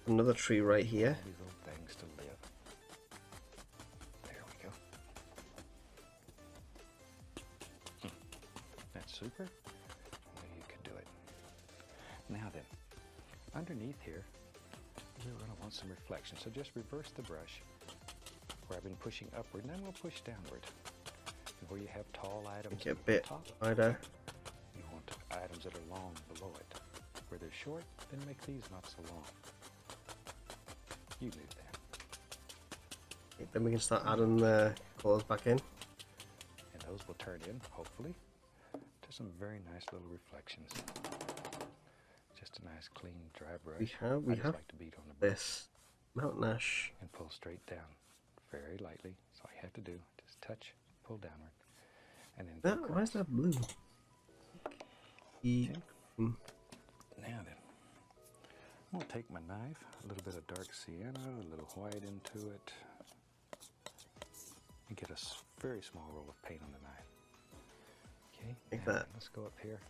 Another tree right here. All these little things to live. There we go. That's super. Maybe you can do it. Now then, underneath here, we're going to want some reflection. So just reverse the brush where I've been pushing upward, and then we'll push downward. And where you have tall items Make it a at bit the top, wider. you want items that are long below it. Where they're short, then make these not so long. You knew that. Okay, then we can start adding the colours back in. And those will turn in, hopefully, to some very nice little reflections. Just a nice, clean, dry brush. We I have just like to beat on the brush this mountain ash. and pull straight down, very lightly. That's all you have to do. Just touch, pull downward, and then go Why is across. that blue? Okay. Now then, I'm going to take my knife, a little bit of dark sienna, a little white into it, and get a very small roll of paint on the knife. Okay, Like now that. let's go up here.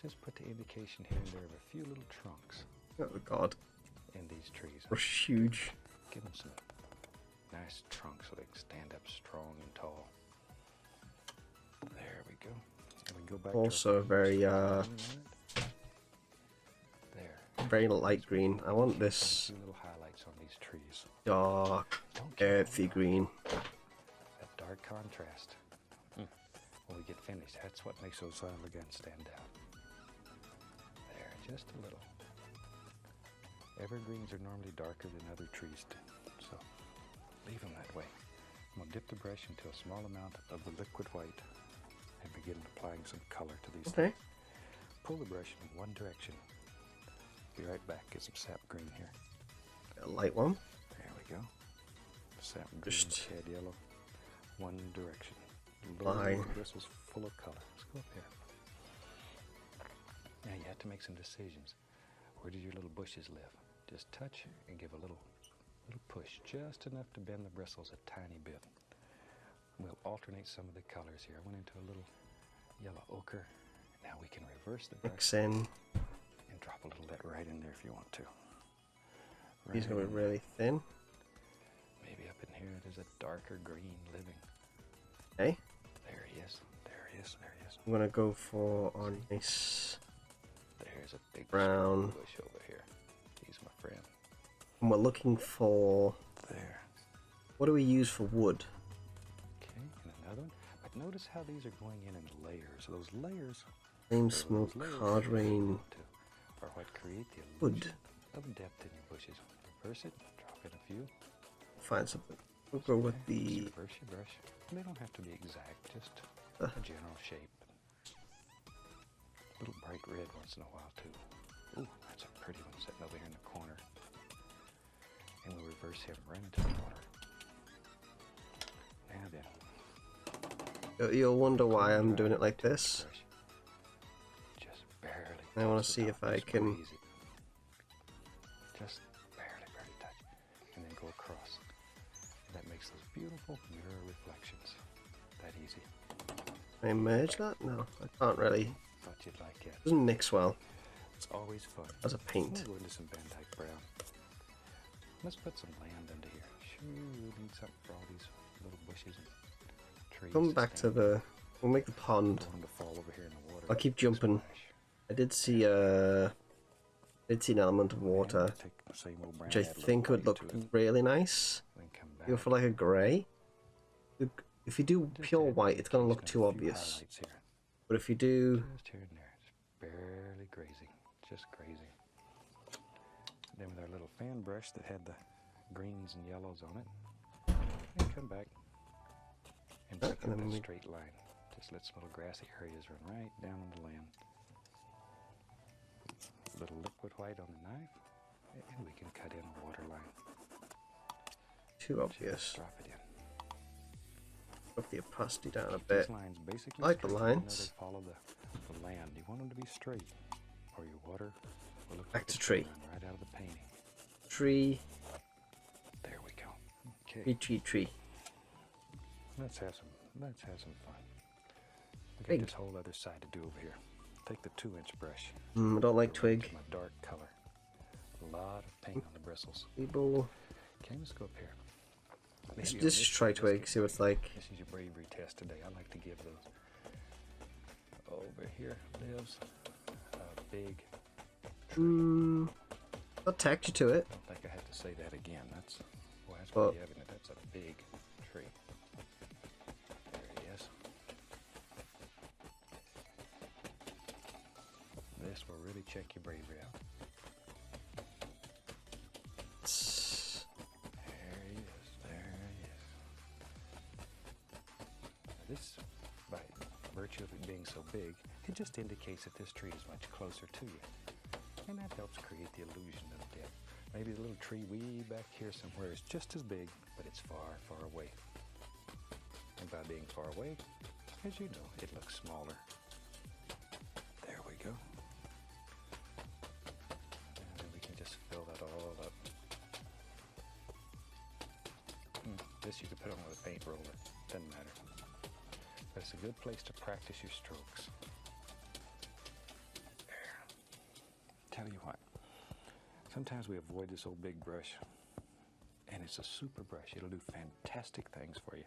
Just put the indication here and there of a few little trunks Oh god, in these trees. they're huge. Give them some nice trunks so they can stand up strong and tall. There we go. And we go back Also to our very, green on it. There. Very light green. I want A this few little highlights on these trees. dark, Don't get earthy green. that dark contrast. When we get finished, that's what makes those elegant stand out. There, just a little. Evergreens are normally darker than other trees, so leave them that way. I'm going to dip the brush into a small amount of the liquid white and begin applying some color to these Okay. things. Pull the brush in one direction. Be right back. Get some sap green here. A light one. There we go. Sap green, Just shade yellow. One direction. Fine. Bristles full of color. Let's go up here. Now you have to make some decisions. Where do your little bushes live? Just touch and give a little push, just enough to bend the bristles a tiny bit. We'll alternate some of the colors here. I went into a little yellow ochre. Now we can reverse the brush Mix in. and drop a little of that right in there if you want to. These are Right going to be really thin. Maybe up in here there's a darker green living. Okay. There he is. There he is. There he is. I'm going to go for our nice. There's a big Brown. strong bush over here. He's my friend. And we're looking for. There. What do we use for wood? Okay, and another one. But notice how these are going in layers. Those layers, Flame or smoke, those layers card rain, are what create the wood. illusion of depth in your bushes. Reverse it, drop in a few. Find something. We'll go with Just the. reverse your brush. And they don't have to be exact, just Uh. a general shape. A little bright red once in a while too. Ooh, that's a pretty one sitting over here in the corner. And we'll reverse him right into the water. Now then. You'll wonder why I'm doing it like this. Brush. Just barely. I wanna touch see the if top, I can- squeeze it. Just barely touch. And then go across. That makes those beautiful mirror reflections. That easy. Can I merge that? No, I can't really. Thought you'd like it. Doesn't mix well It's always fun. as a I'm paint. gonna go into some Van Dyke Brown. Let's put some land under here. Sure, we'll need something for all these little bushes and trees. Come back to stand. the. We'll make the pond. Don't want them to fall over here in the water. I'll keep jumping. Splash. I did see an element of water, And take the same old brown, which I add a little think would white look to it, really nice. then come Go back. for like a grey. If you do Just pure add white, it's gonna look occasionally too a few obvious. highlights here. But if you do, Just here and there, just barely grazing, just grazing. Then with our little fan brush that had the greens and yellows on it, and come back and break and up then that we- straight line. Just let some little grassy areas run right down on the land. A little liquid white on the knife, and we can cut in a water line. too obvious. Just drop it in. Drop the opacity down a Keep bit. these lines basically I like the straight, even though lines. they follow the land. You want them to be straight, or your water will look Back like to it's tree. gonna run right out of the painting. Tree. There we go. Okay, Tree. let's have some fun. We got Twig. this whole other side to do over here. Take the 2-inch brush. I don't like arrange twig. my dark color. A lot of paint on the bristles. People. Okay, let's go up here. Let's Maybe on just this try side, let's twig, get see what it's brave. like. This is your bravery test today. I like to give those. Over here lives a big tree. Got texture to it. I don't think I have to say that again. That's Well- pretty evident. That's a big tree. There he is. This will really check your bravery out. There he is. There he is. Now this, by virtue of it being so big, it just indicates that this tree is much closer to you. And that helps create the illusion of depth. Maybe the little tree way back here somewhere is just as big, but it's far, far away. And by being far away, as you know, it looks smaller. There we go. And then we can just fill that all up. This you could put on with a paint roller. Doesn't matter. But it's a good place to practice your strokes. There. Tell you what. Sometimes we avoid this old big brush, and it's a super brush. It'll do fantastic things for you.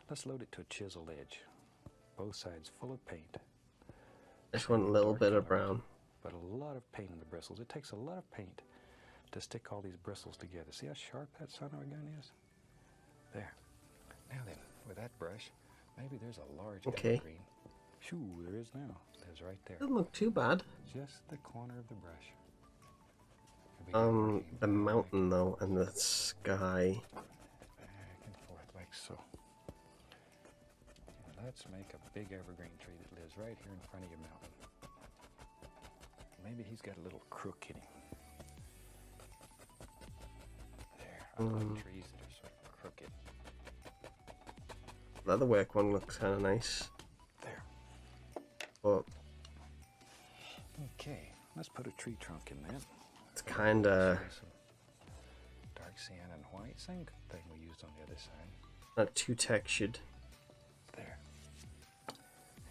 Let's load it to a chisel edge. Both sides full of paint. Just want a little bit of brown. But a lot of paint on the bristles. It takes a lot of paint to stick all these bristles together. See how sharp that sonar gun is? There. Now then, with that brush, maybe there's a large evergreen. Shoo, there is now. There's right there. Doesn't look too bad. Just the corner of the brush. The mountain though, and the sky. Back and forth like so. And let's make a big evergreen tree that lives right here in front of your mountain. Maybe he's got a little crook in him. There, I like trees that are sort of crooked. Leatherwork one looks kind of nice. There. But Okay, let's put a tree trunk in that. it's kind of Some dark sienna and white. Same thing we used on the other side. not too textured. There.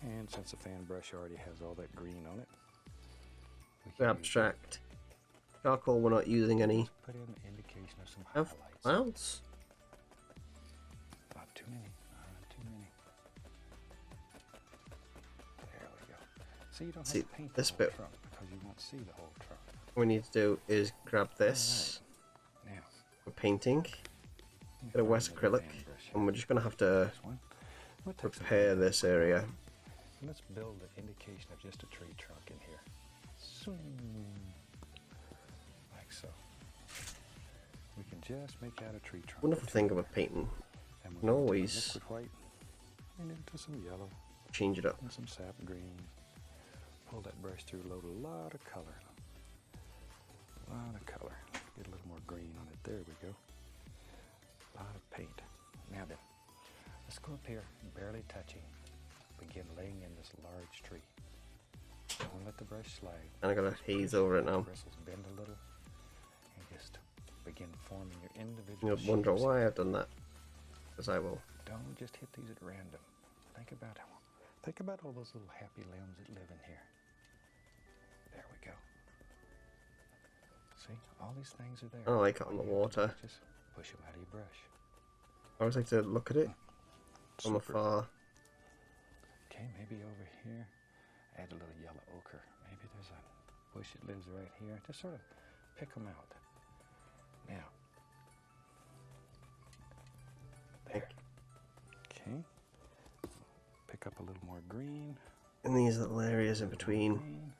And since the fan brush already has all that green on it, we can use Abstract. Charcoal, we're not using any. put in an indication of some Have highlights. clouds? Not too many. Not too many. There we go. So you don't See, have to paint this the whole bit. trunk because you won't see the whole trunk. What we need to do is grab this. Now, We're painting. Get a wet find the acrylic, fan brush. and we're just gonna have to This one. We'll take some prepare fan this brush. area. Let's build an indication of just a tree trunk in here. Like so. We can just make out a tree trunk. Wonderful thing about painting. And can we'll go to always- liquid white and into some yellow Change it up. and some sap green. Pull that brush through, load a lot of color. A lot of color. Get a little more green on it. There we go. A lot of paint. Now then, let's go up here, barely touching. Begin laying in this large tree. Don't let the brush slide. And I got a haze over it now. Bristles bend a little, and just begin forming your individual You'll wonder shapes. why I've done that. Because I will. Don't just hit these at random. Think about all those little happy limbs that live in here. There we go. See, all these things are there. I like it on All the you have to do water. is just push them out of your brush. I always like to look at it from Super. afar. Okay, maybe over here, add a little yellow ochre. Maybe there's a bush that lives right here. Just sort of pick them out. Now, there. Okay. Pick up a little more green. In these little areas in between, Green.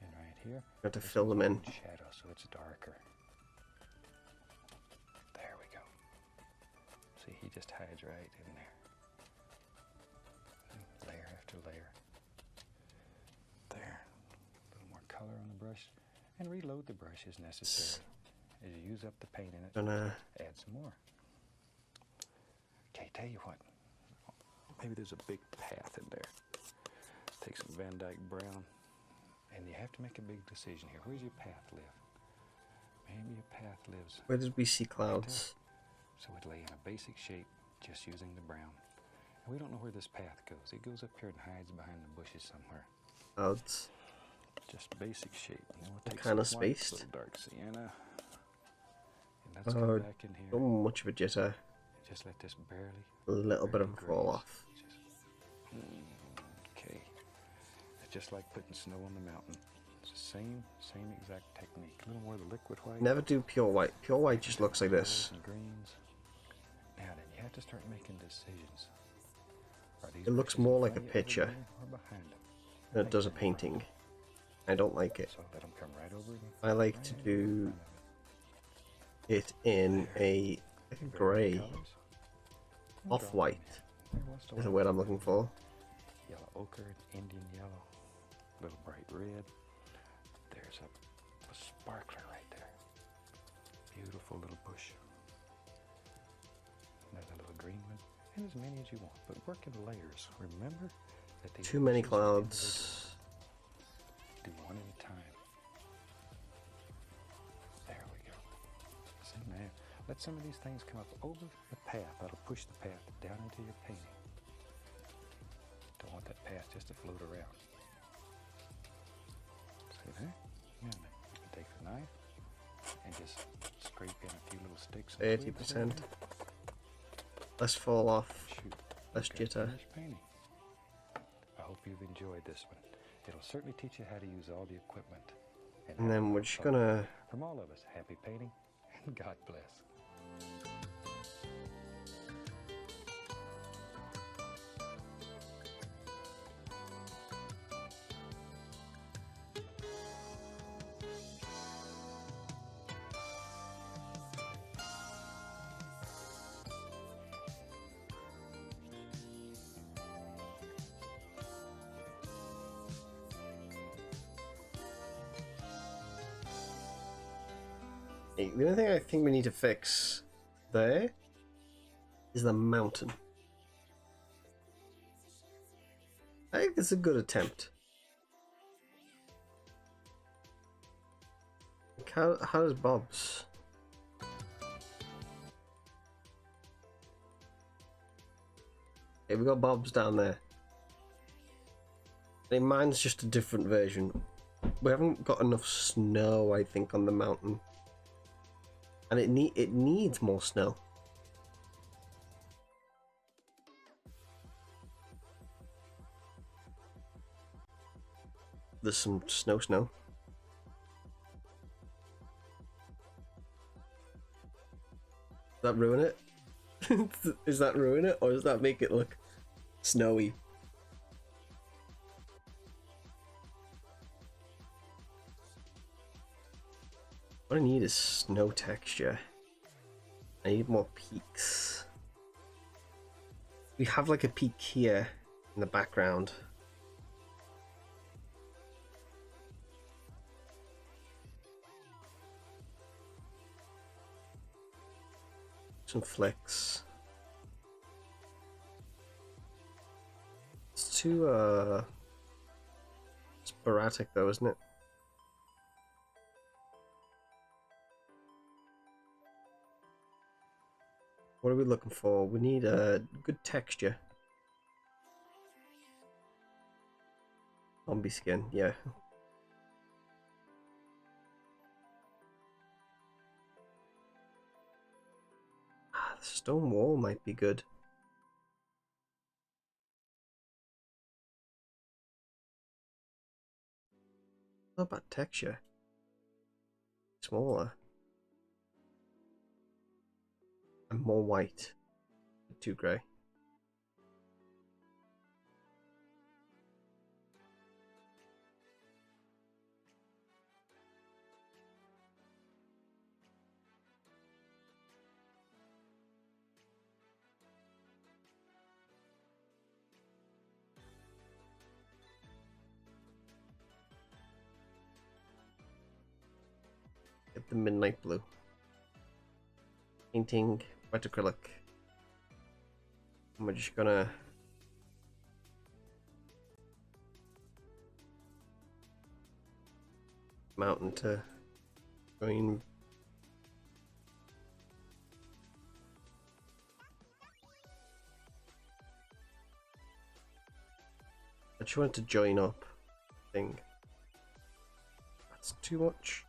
And right here. you have to fill them in. Shadow, so it's darker. There we go. See, he just hides right in there. And layer after layer. There. A little more color on the brush. And reload the brush as necessary. As you use up the paint in it, Gonna add some more. Okay, tell you what. Maybe there's a big path in there. Take some Van Dyke brown. And you have to make a big decision here. Where's your path live? Maybe your path lives where did we see clouds? So we'd lay in a basic shape just using the brown. And we don't know where this path goes. It goes up here and hides behind the bushes somewhere. Clouds. Just basic shape. And then we'll take Kind of some white, spaced. little dark sienna. And let's Oh, come back in here. so much of a jitter. And just let this barely. A little bit of a barely fall graze. off. Okay. It's just like putting snow on the mountain. It's the same exact technique. A little more of the liquid white. Never do pure white. Pure white just looks like this. And greens. Now then, you have to start making decisions. Are these It looks bushes more in like a front of you, picture over there, or behind them? than it does a painting. I don't like it. So let them come right over you. I like to Right do in front of it in a it. Very grey, good colours. And drop 'em off-white in. Every once in a is the while, word I'm looking for. yellow ochre, Indian yellow, little bright red. There's a sparkler right there. Beautiful little bush. Another little green one. And as many as you want, but work in layers. Remember that these Too many bushes are individual. clouds. Do one at a time. There we go. See now, let some of these things come up over the path. That'll push the path down into your painting. Don't want that path just to float around. See there? Yeah, now you can take the knife and just scrape in a few little sticks. and twigs 80%. there. Less fall off. Shoot. Less You've got jitter. finished painting. I hope you've enjoyed this one. It'll certainly teach you how to use all the equipment. And have then a we're lot of just fun. gonna From all of us, happy painting and God bless. The only thing I think we need to fix there is the mountain. I think it's a good attempt. Like, how does Bob's? Okay, we got Bob's down there. I think mine's just a different version. We haven't got enough snow, I think, on the mountain. And it needs more snow. There's some snow. Does that ruin it? Does that ruin it, or does that make it look snowy? What I need is snow texture. I need more peaks. We have like a peak here in the background. Some flicks. It's too sporadic though, isn't it? What are we looking for? We need a good texture. Zombie skin, yeah. The stone wall might be good. Not about texture. Smaller. And more white. Too grey. Get the midnight blue. Painting wet acrylic. And we're just gonna mountain to green. I just wanted to join up thing. That's too much.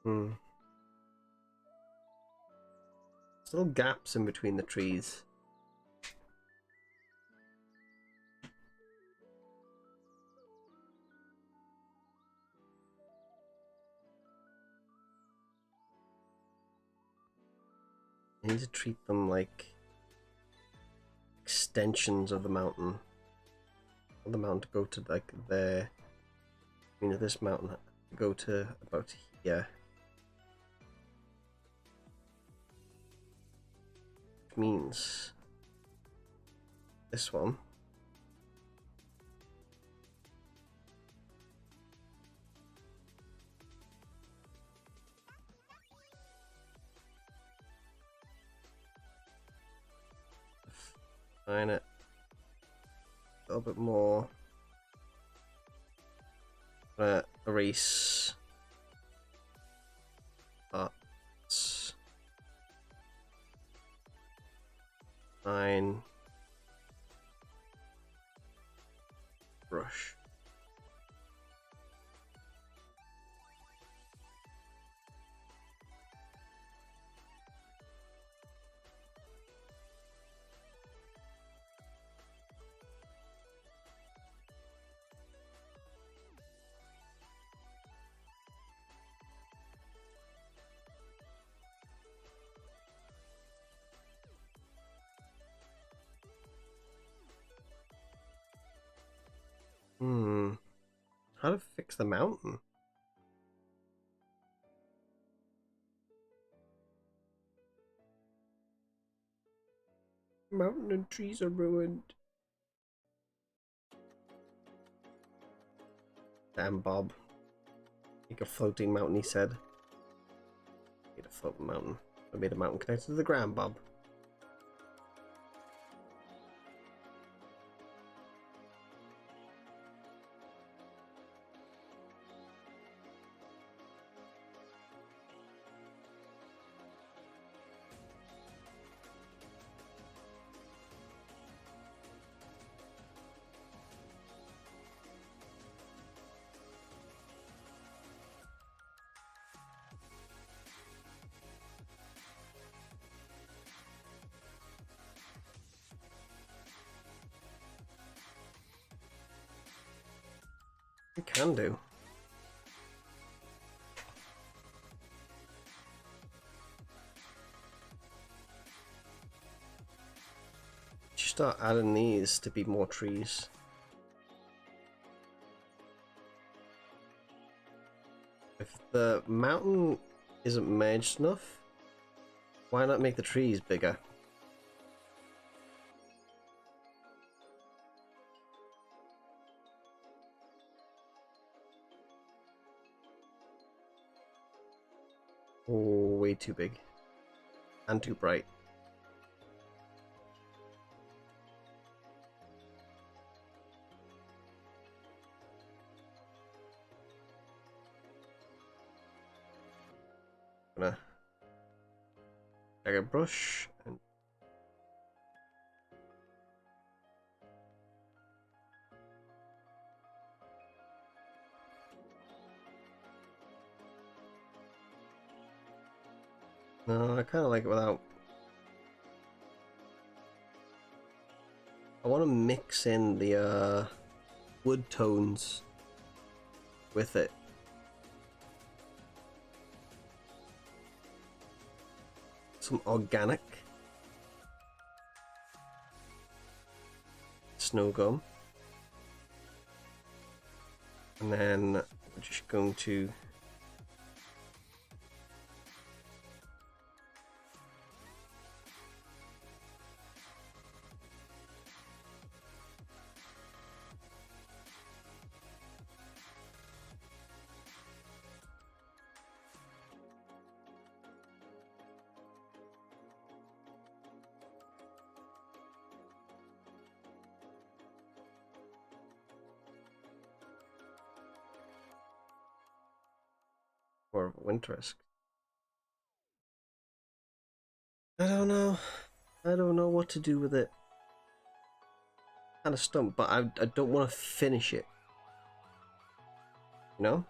Hmm. There's little gaps in between the trees. I need to treat them like extensions of the mountain. For the mountain to go to like there. I mean, this mountain to go to about here. Which means this one. Find it a little bit more. Erase parts. Fine. Brush. How to fix the mountain? Mountain and trees are ruined. Damn, Bob. Make a floating mountain, he said. Made a floating mountain. I made a mountain connected to the ground, Bob. You can do. Just start adding these to be more trees. If the mountain isn't merged enough, why not make the trees bigger? Oh, way too big. And too bright. Gonna take a brush and no, I kind of like it without. I want to mix in the wood tones with it. some organic snow gum. And then we're just going to or Winterisk. I don't know. I don't know what to do with it. Kind of stumped, but I don't want to finish it. You know?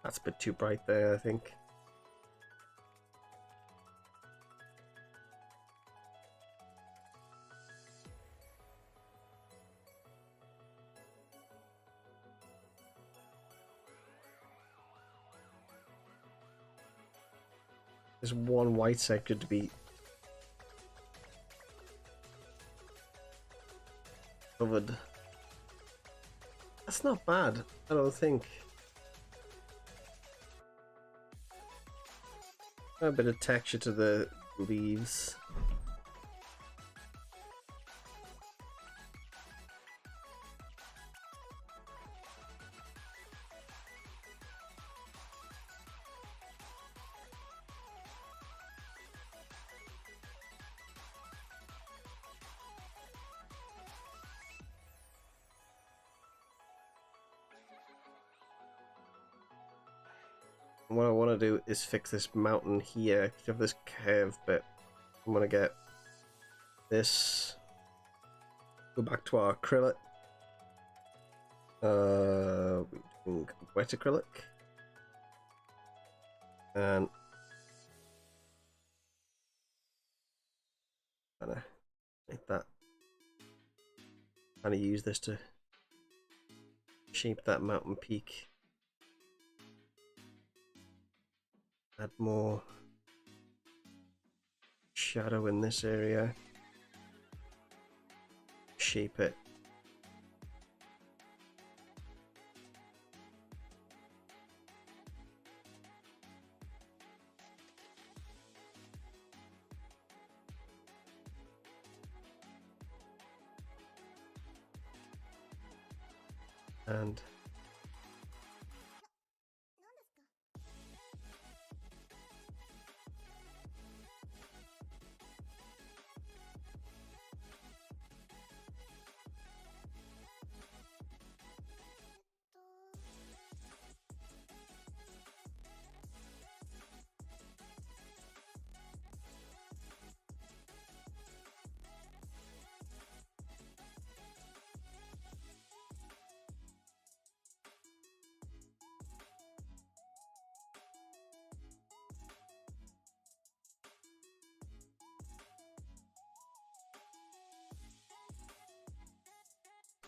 That's a bit too bright there, I think. There's one white sector to be covered. That's not bad, I don't think. A bit of texture to the leaves. What I want to do is fix this mountain here. You have this curve bit. I'm gonna get this. Go back to our acrylic. We're doing wet acrylic, and kind of make that. Kind of use this to shape that mountain peak. Add more shadow in this area. Shape it. And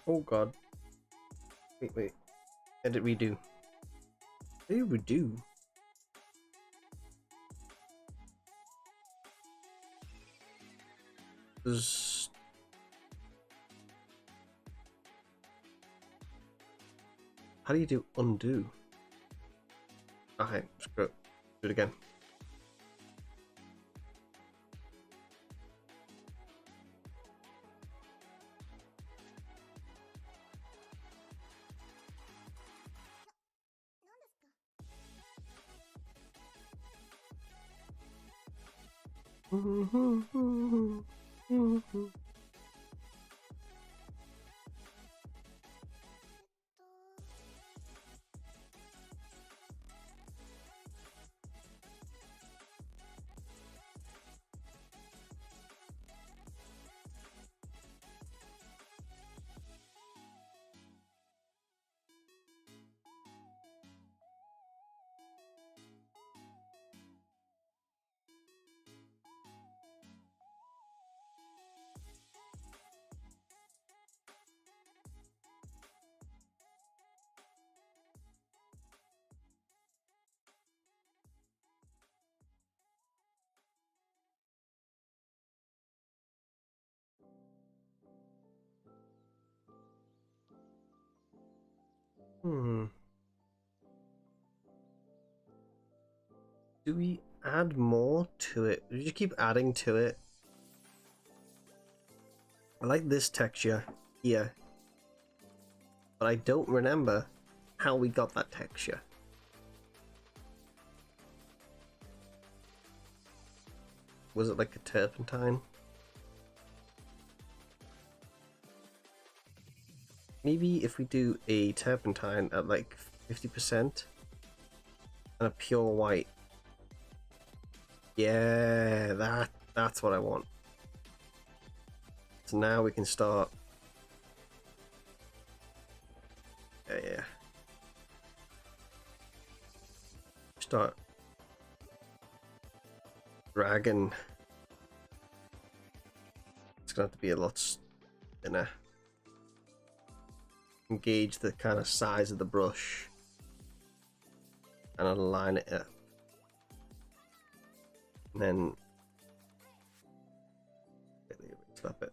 oh god. Wait. Edit redo. What did we do? How do you do undo? Okay, screw it. Do it again. Hmm. Do we add more to it? We just keep adding to it. I like this texture here, but I don't remember how we got that texture. Was it like a turpentine? Maybe if we do a turpentine at like 50% and a pure white. Yeah, that's what I want. So now we can start. Yeah. Start dragging. It's gonna have to be a lot thinner. Engage the kind of size of the brush and align it up. And then slap it.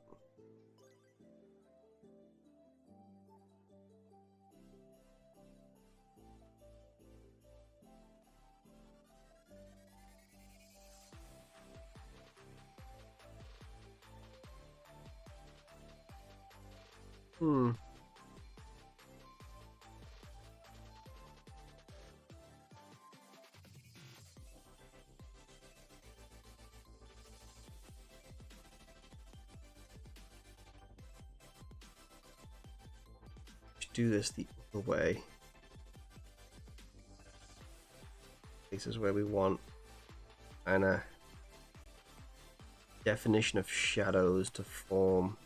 Do this the other way. This is where we want and a definition of shadows to form.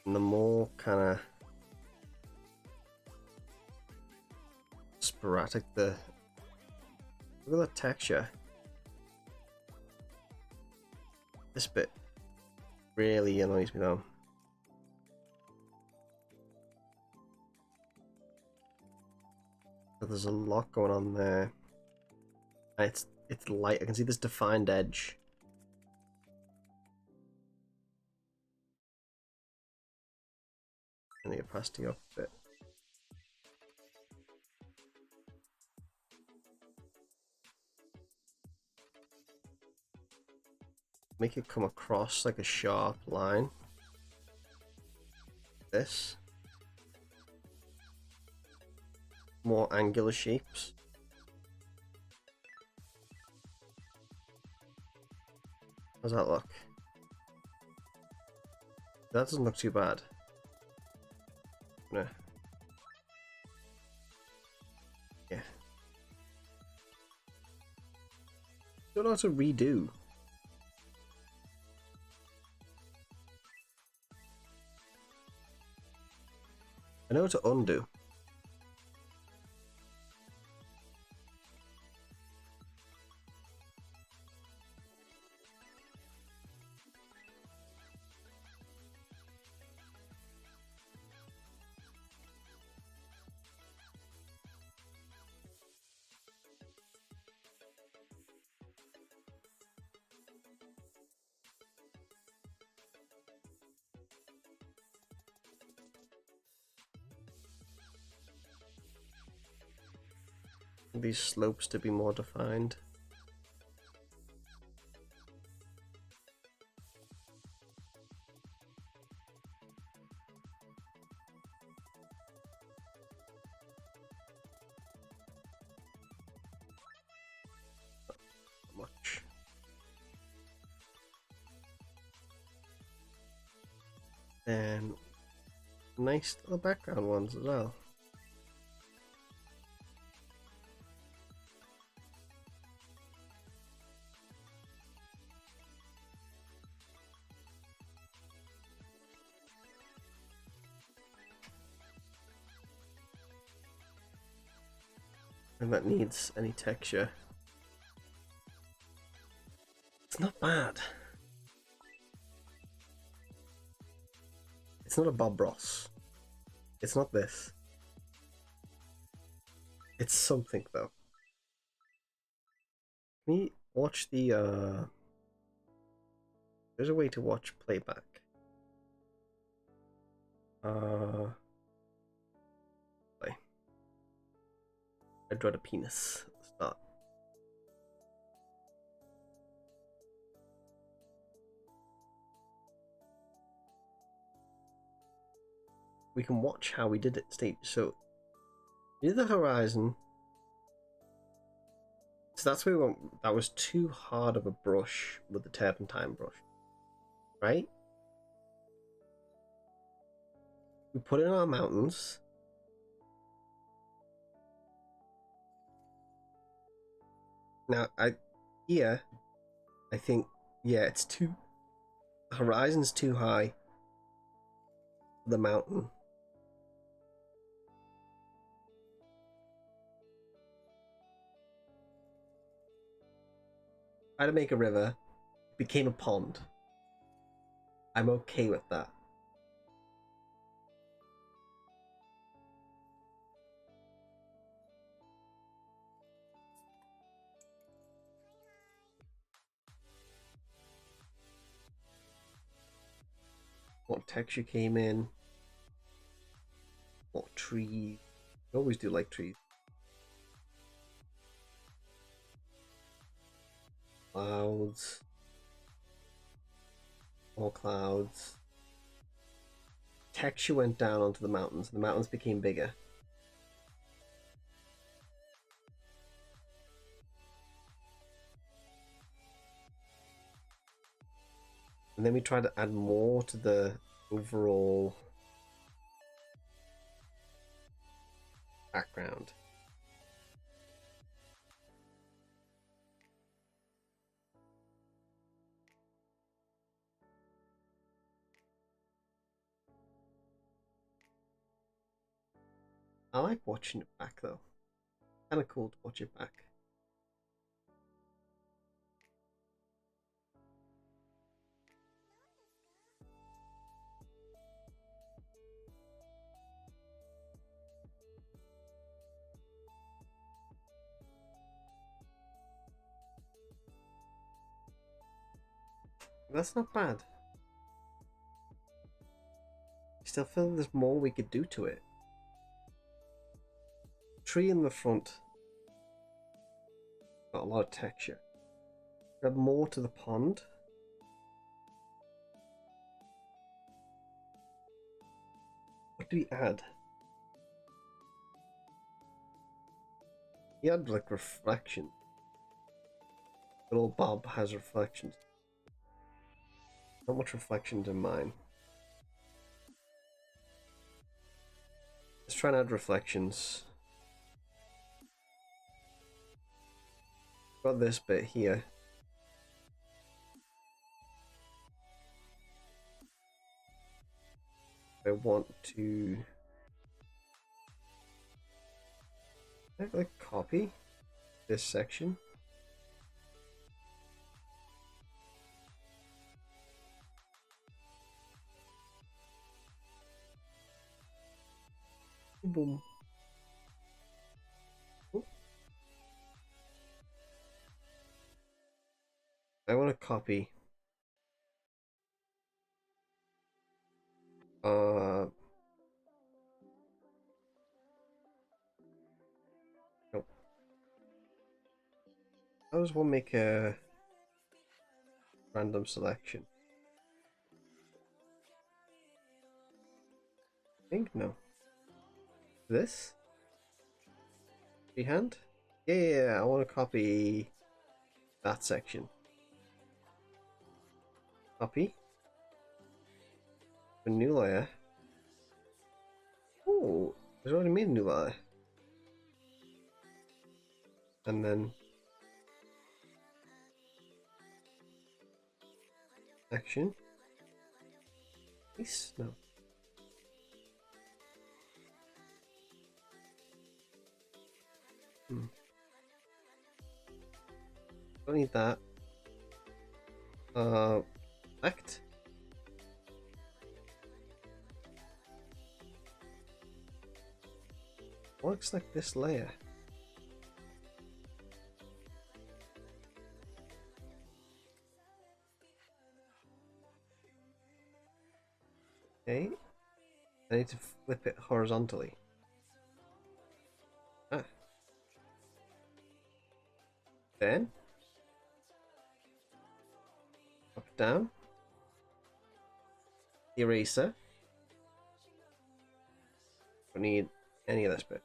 And the more kind of sporadic the look at that texture. This bit really annoys me though. So there's a lot going on there. And it's light. I can see this defined edge. And the opacity up a bit. Make it come across like a sharp line. This. More angular shapes. How's that look? That doesn't look too bad. No. Yeah. Don't know how to redo. I know how to undo. These slopes to be more defined. much. And nice little background ones as well. And that needs any texture. It's not bad. It's not a Bob Ross. It's not this. It's something though. Can you watch the there's a way to watch playback. Play. I drew a penis at the start. We can watch how we did it stage. So we did the horizon. So that's where we went. That was too hard of a brush with the turpentine brush, right? We put in our mountains. Now I think, yeah, it's too, the horizon's too high for the mountain. Try to make a river, it became a pond. I'm okay with that. What texture came in? What trees? I always do like trees. Clouds. More clouds. Texture went down onto the mountains. The mountains became bigger. And then we tried to add more to the overall background. I like watching it back though. Kind of cool to watch it back. That's not bad. I still feel there's more we could do to it. Tree in the front. Got a lot of texture. Add more to the pond. What do we add? He had like reflection. Little Bob has reflections. Not much reflections in mine. Let's try and add reflections. Got this bit here. I want to like copy this section. Boom. Oop. I want to copy nope. I just want to make a random selection. I think no. This? Freehand? Yeah, I want to copy that section. Copy. A new layer. Oh, there's already made a new layer. And then action. Nice. No. Don't need that. Select. Looks like this layer. Okay. I need to flip it horizontally. Ah. Then up, down. Eraser. Don't need any of this bit.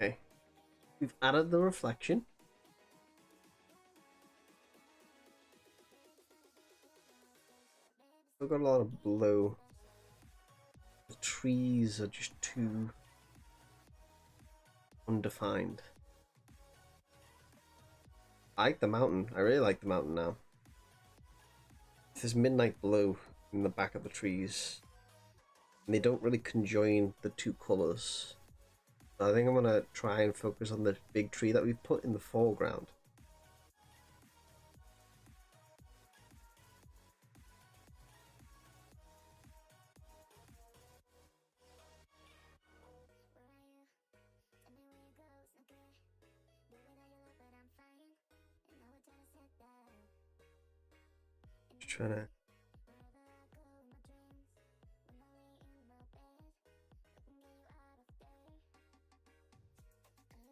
Okay. We've added the reflection. Still got a lot of blue. The trees are just too undefined. I like the mountain. I really like the mountain now. There's midnight blue in the back of the trees. And they don't really conjoin the two colours. I think I'm going to try and focus on the big tree that we've put in the foreground. Just trying to...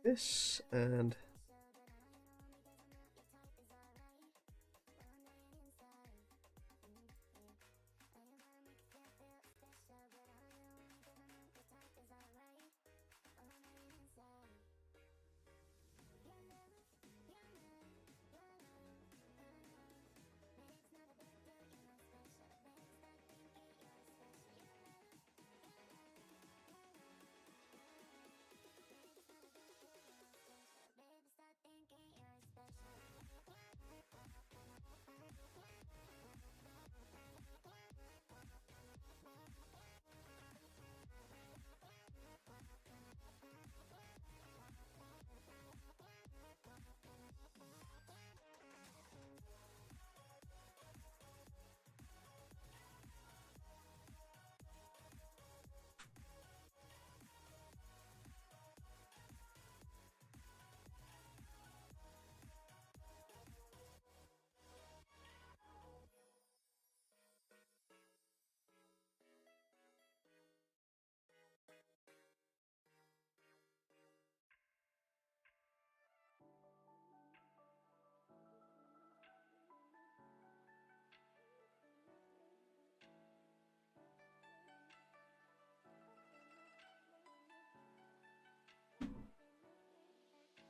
this and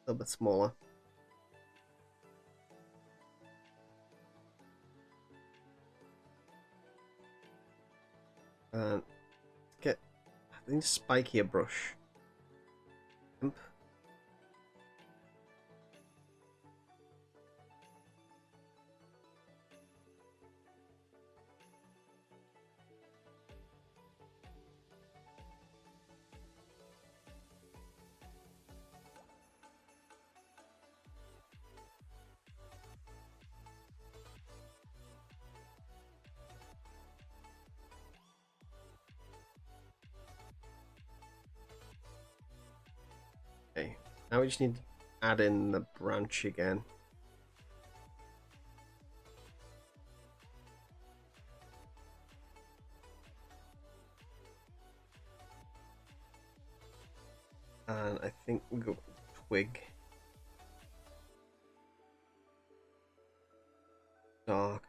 little bit smaller. And get, I think, spikier brush. Imp. Okay, now we just need to add in the branch again. And I think we go twig. Dark.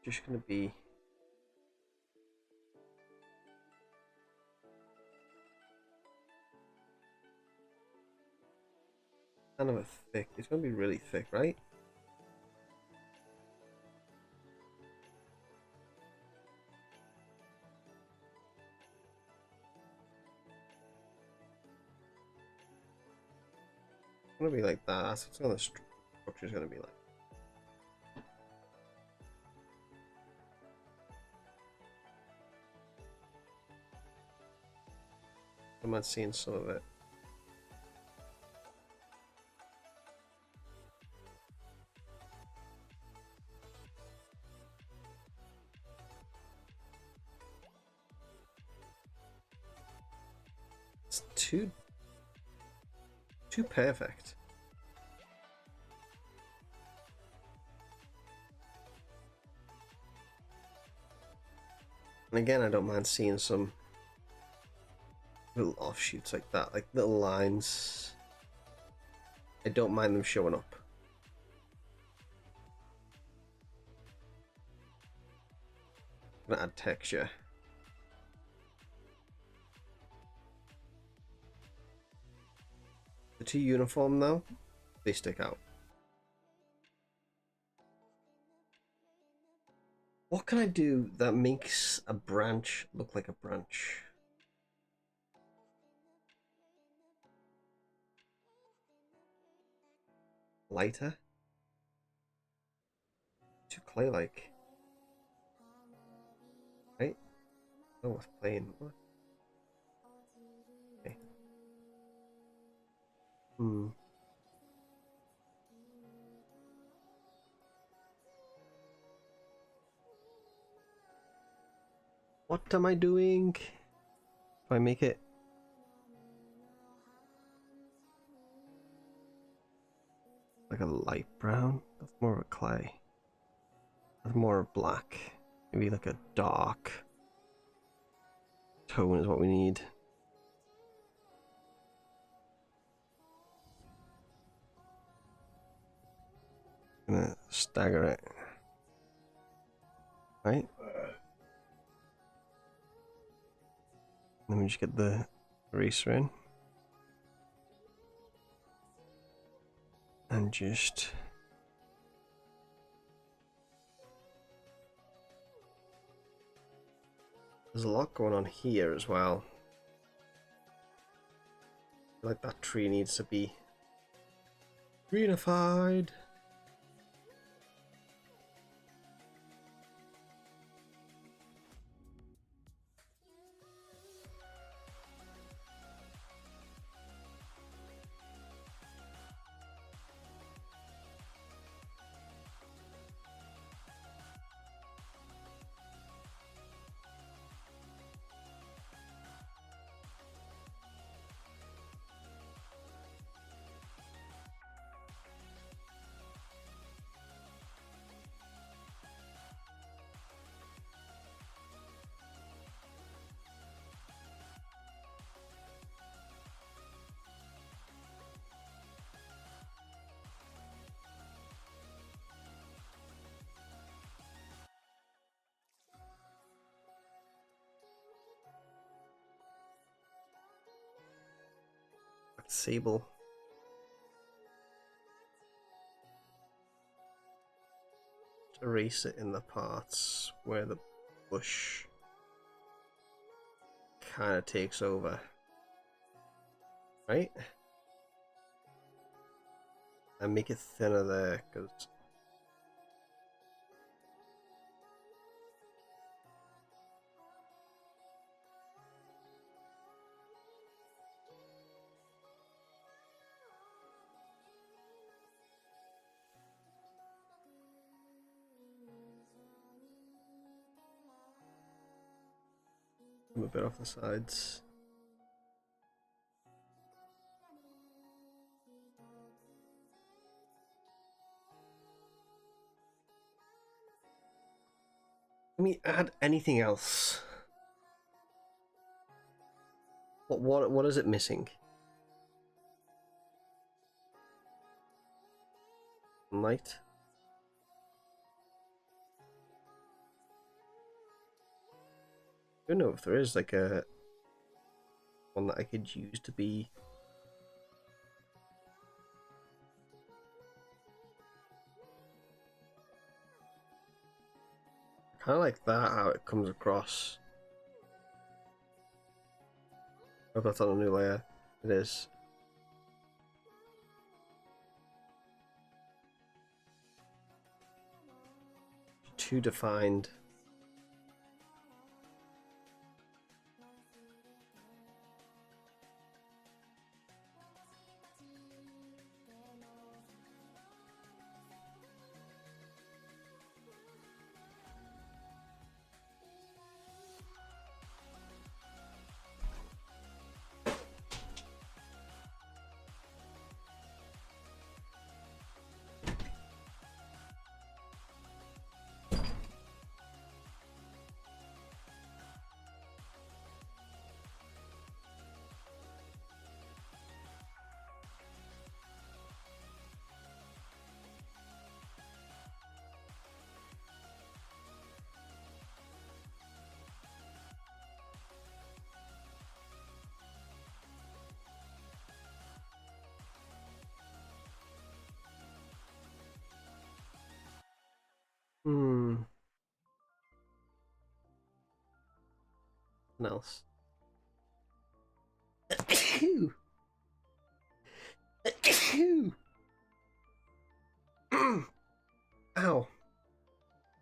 Just gonna be kind of a thick. It's gonna be really thick, right? It's gonna be like that. That's what the structure is gonna be like. I'm not seeing some of it. It's too perfect. And again, I don't mind seeing some little offshoots like that, like little lines. I don't mind them showing up. I'm gonna add texture. They're too uniform though. They stick out. What can I do that makes a branch look like a branch? Lighter? Too clay-like. Right? Oh, it's plain. What? Okay. What am I doing? If I make it like a light brown, that's more of a clay. That's more of black. Maybe like a dark tone is what we need. I'm gonna stagger it. Right? Let me just get the eraser in. And just there's a lot going on here as well. I feel like that tree needs to be greenified. Sable. erase it in the parts where the bush kind of takes over, right? And make it thinner there, because I'm a bit off the sides. Can we add anything else? What is it missing? Light. I don't know if there is like a one that I could use to be kind of like that, how it comes across. I hope that's on a new layer. It is. Too defined. Hmm. What else? Ow.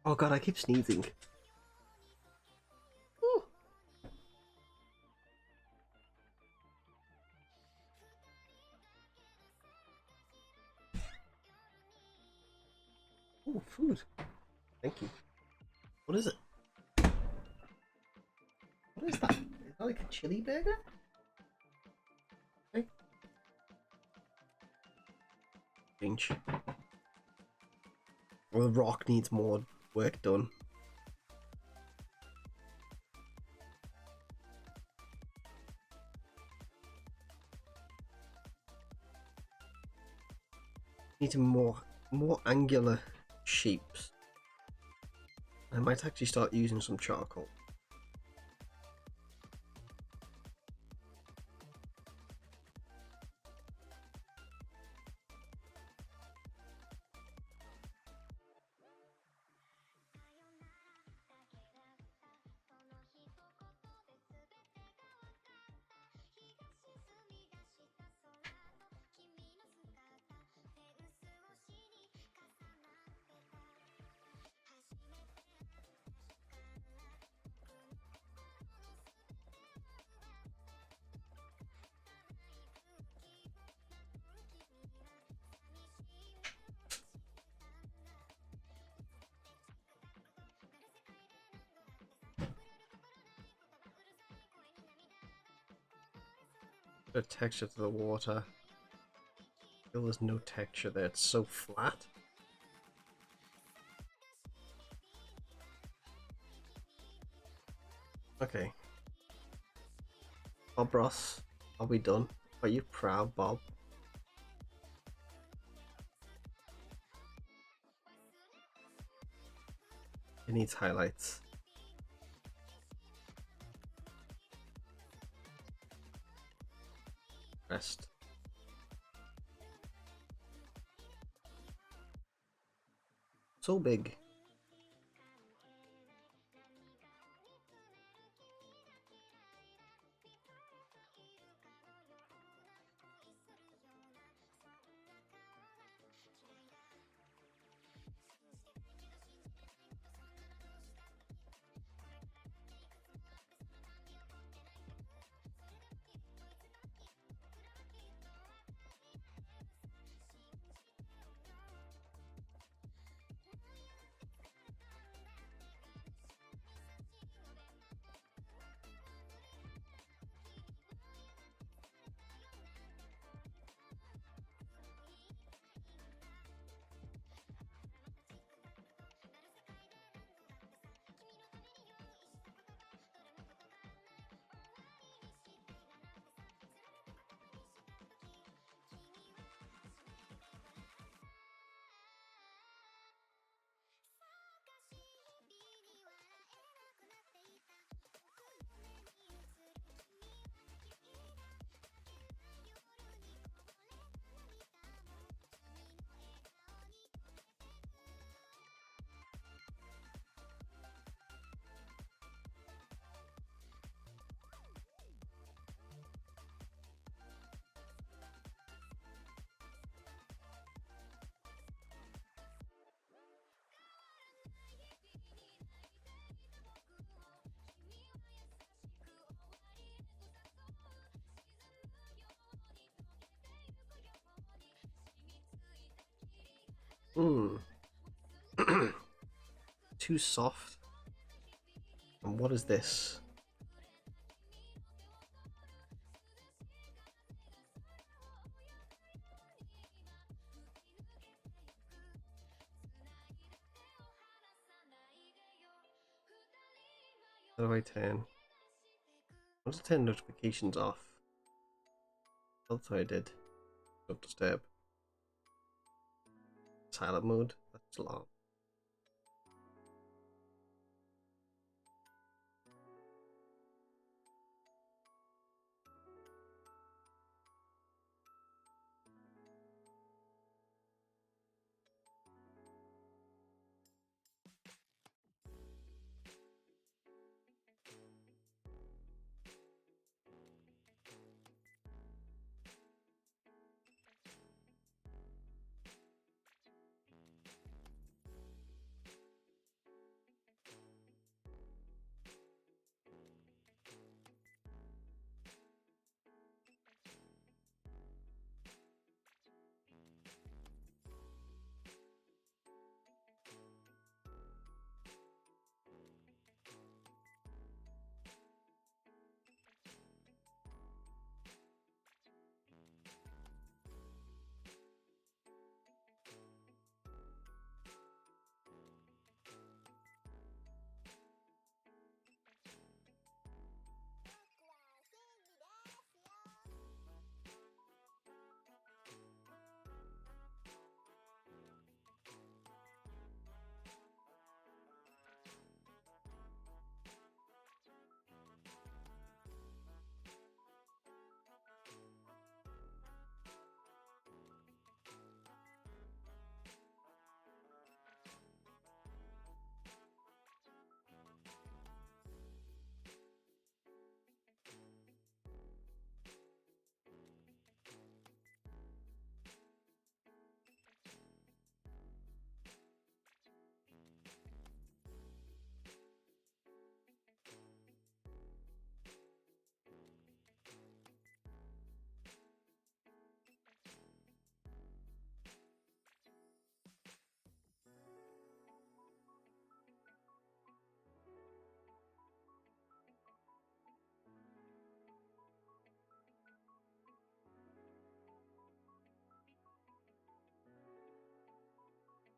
Oh god, I keep sneezing. Ooh. Ooh, food. Thank you. What is it? What is that? Is that like a chili burger? Okay. Change. Well, the rock needs more work done. Need more angular shapes. I might actually start using some charcoal. Bit of texture to the water. I feel there's no texture there, it's so flat. Okay. Bob Ross, are we done? Are you proud, Bob? It needs highlights. Rest. So big. Hmm. Too soft. And what is this? How do I turn? How to turn notifications off? That's what I did. Don't disturb. Silent mode. That's long.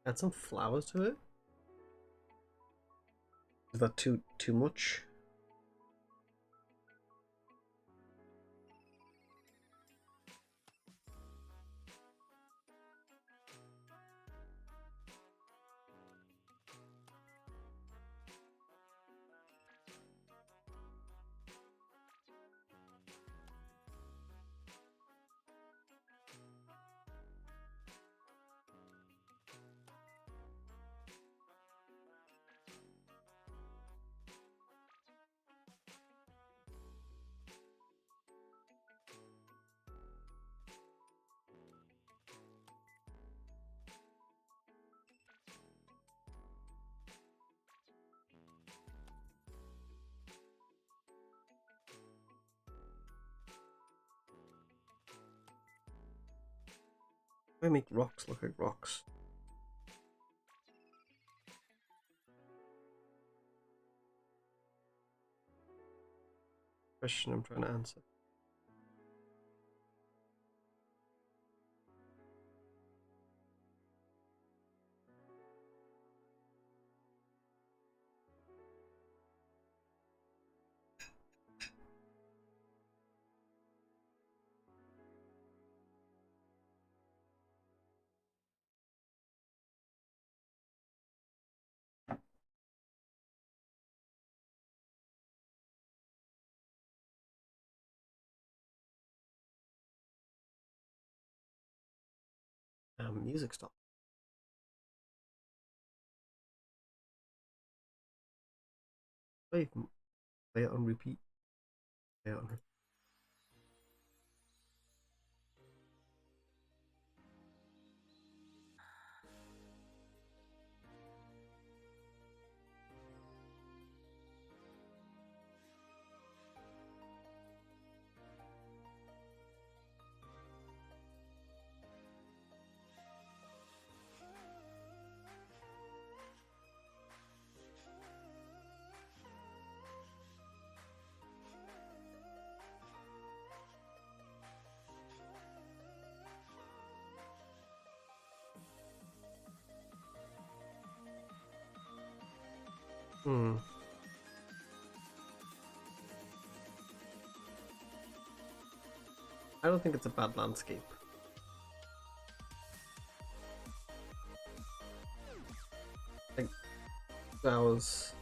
Add some flowers to it. Is that too much? I make rocks look like rocks. Question I'm trying to answer. Music stop. Play it on repeat. Play it on repeat. Hmm. I don't think it's a bad landscape. Like, that was...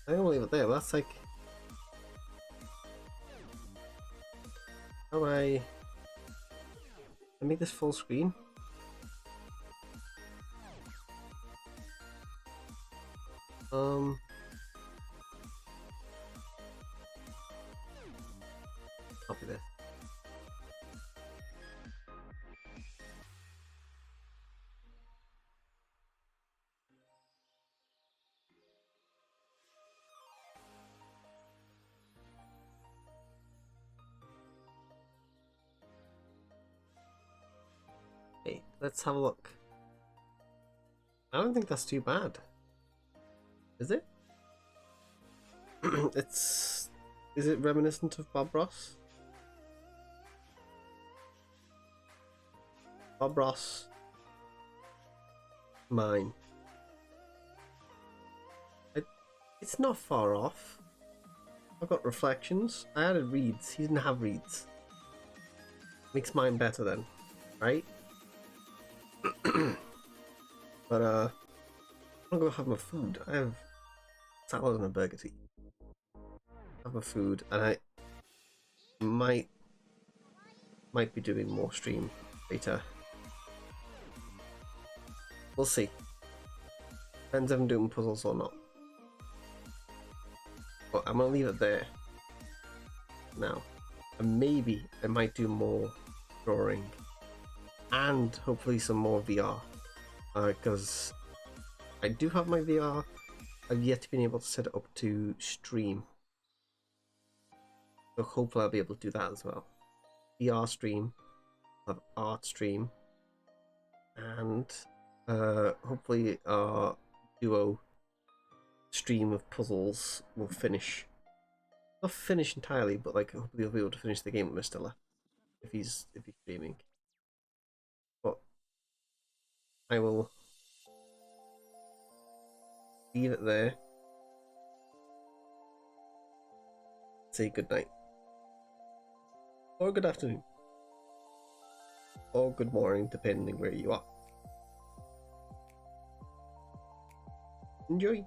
I'm gonna leave it there, but that's like... How do I make this full screen? Copy this. Okay, let's have a look. I don't think that's too bad. Is it? It's... Is it reminiscent of Bob Ross? Bob Ross. Mine. It's not far off. I've got reflections. I added reeds. He didn't have reeds. Makes mine better then, right? But I'm gonna go have my food. I have salad and a burger tea. Have my food, and I might be doing more stream later. We'll see. Depends if I'm doing puzzles or not. But I'm gonna leave it there now. And maybe I might do more drawing and hopefully some more VR. Because I do have my VR. I've yet to be able to set it up to stream. So hopefully I'll be able to do that as well. VR stream, I'll have art stream, and hopefully our duo stream of puzzles will finish. Not finish entirely, but like hopefully we'll be able to finish the game with Mr. Left if he's streaming. But I will leave it there. Say good night. Or good afternoon. Or good morning, depending where you are. Enjoy.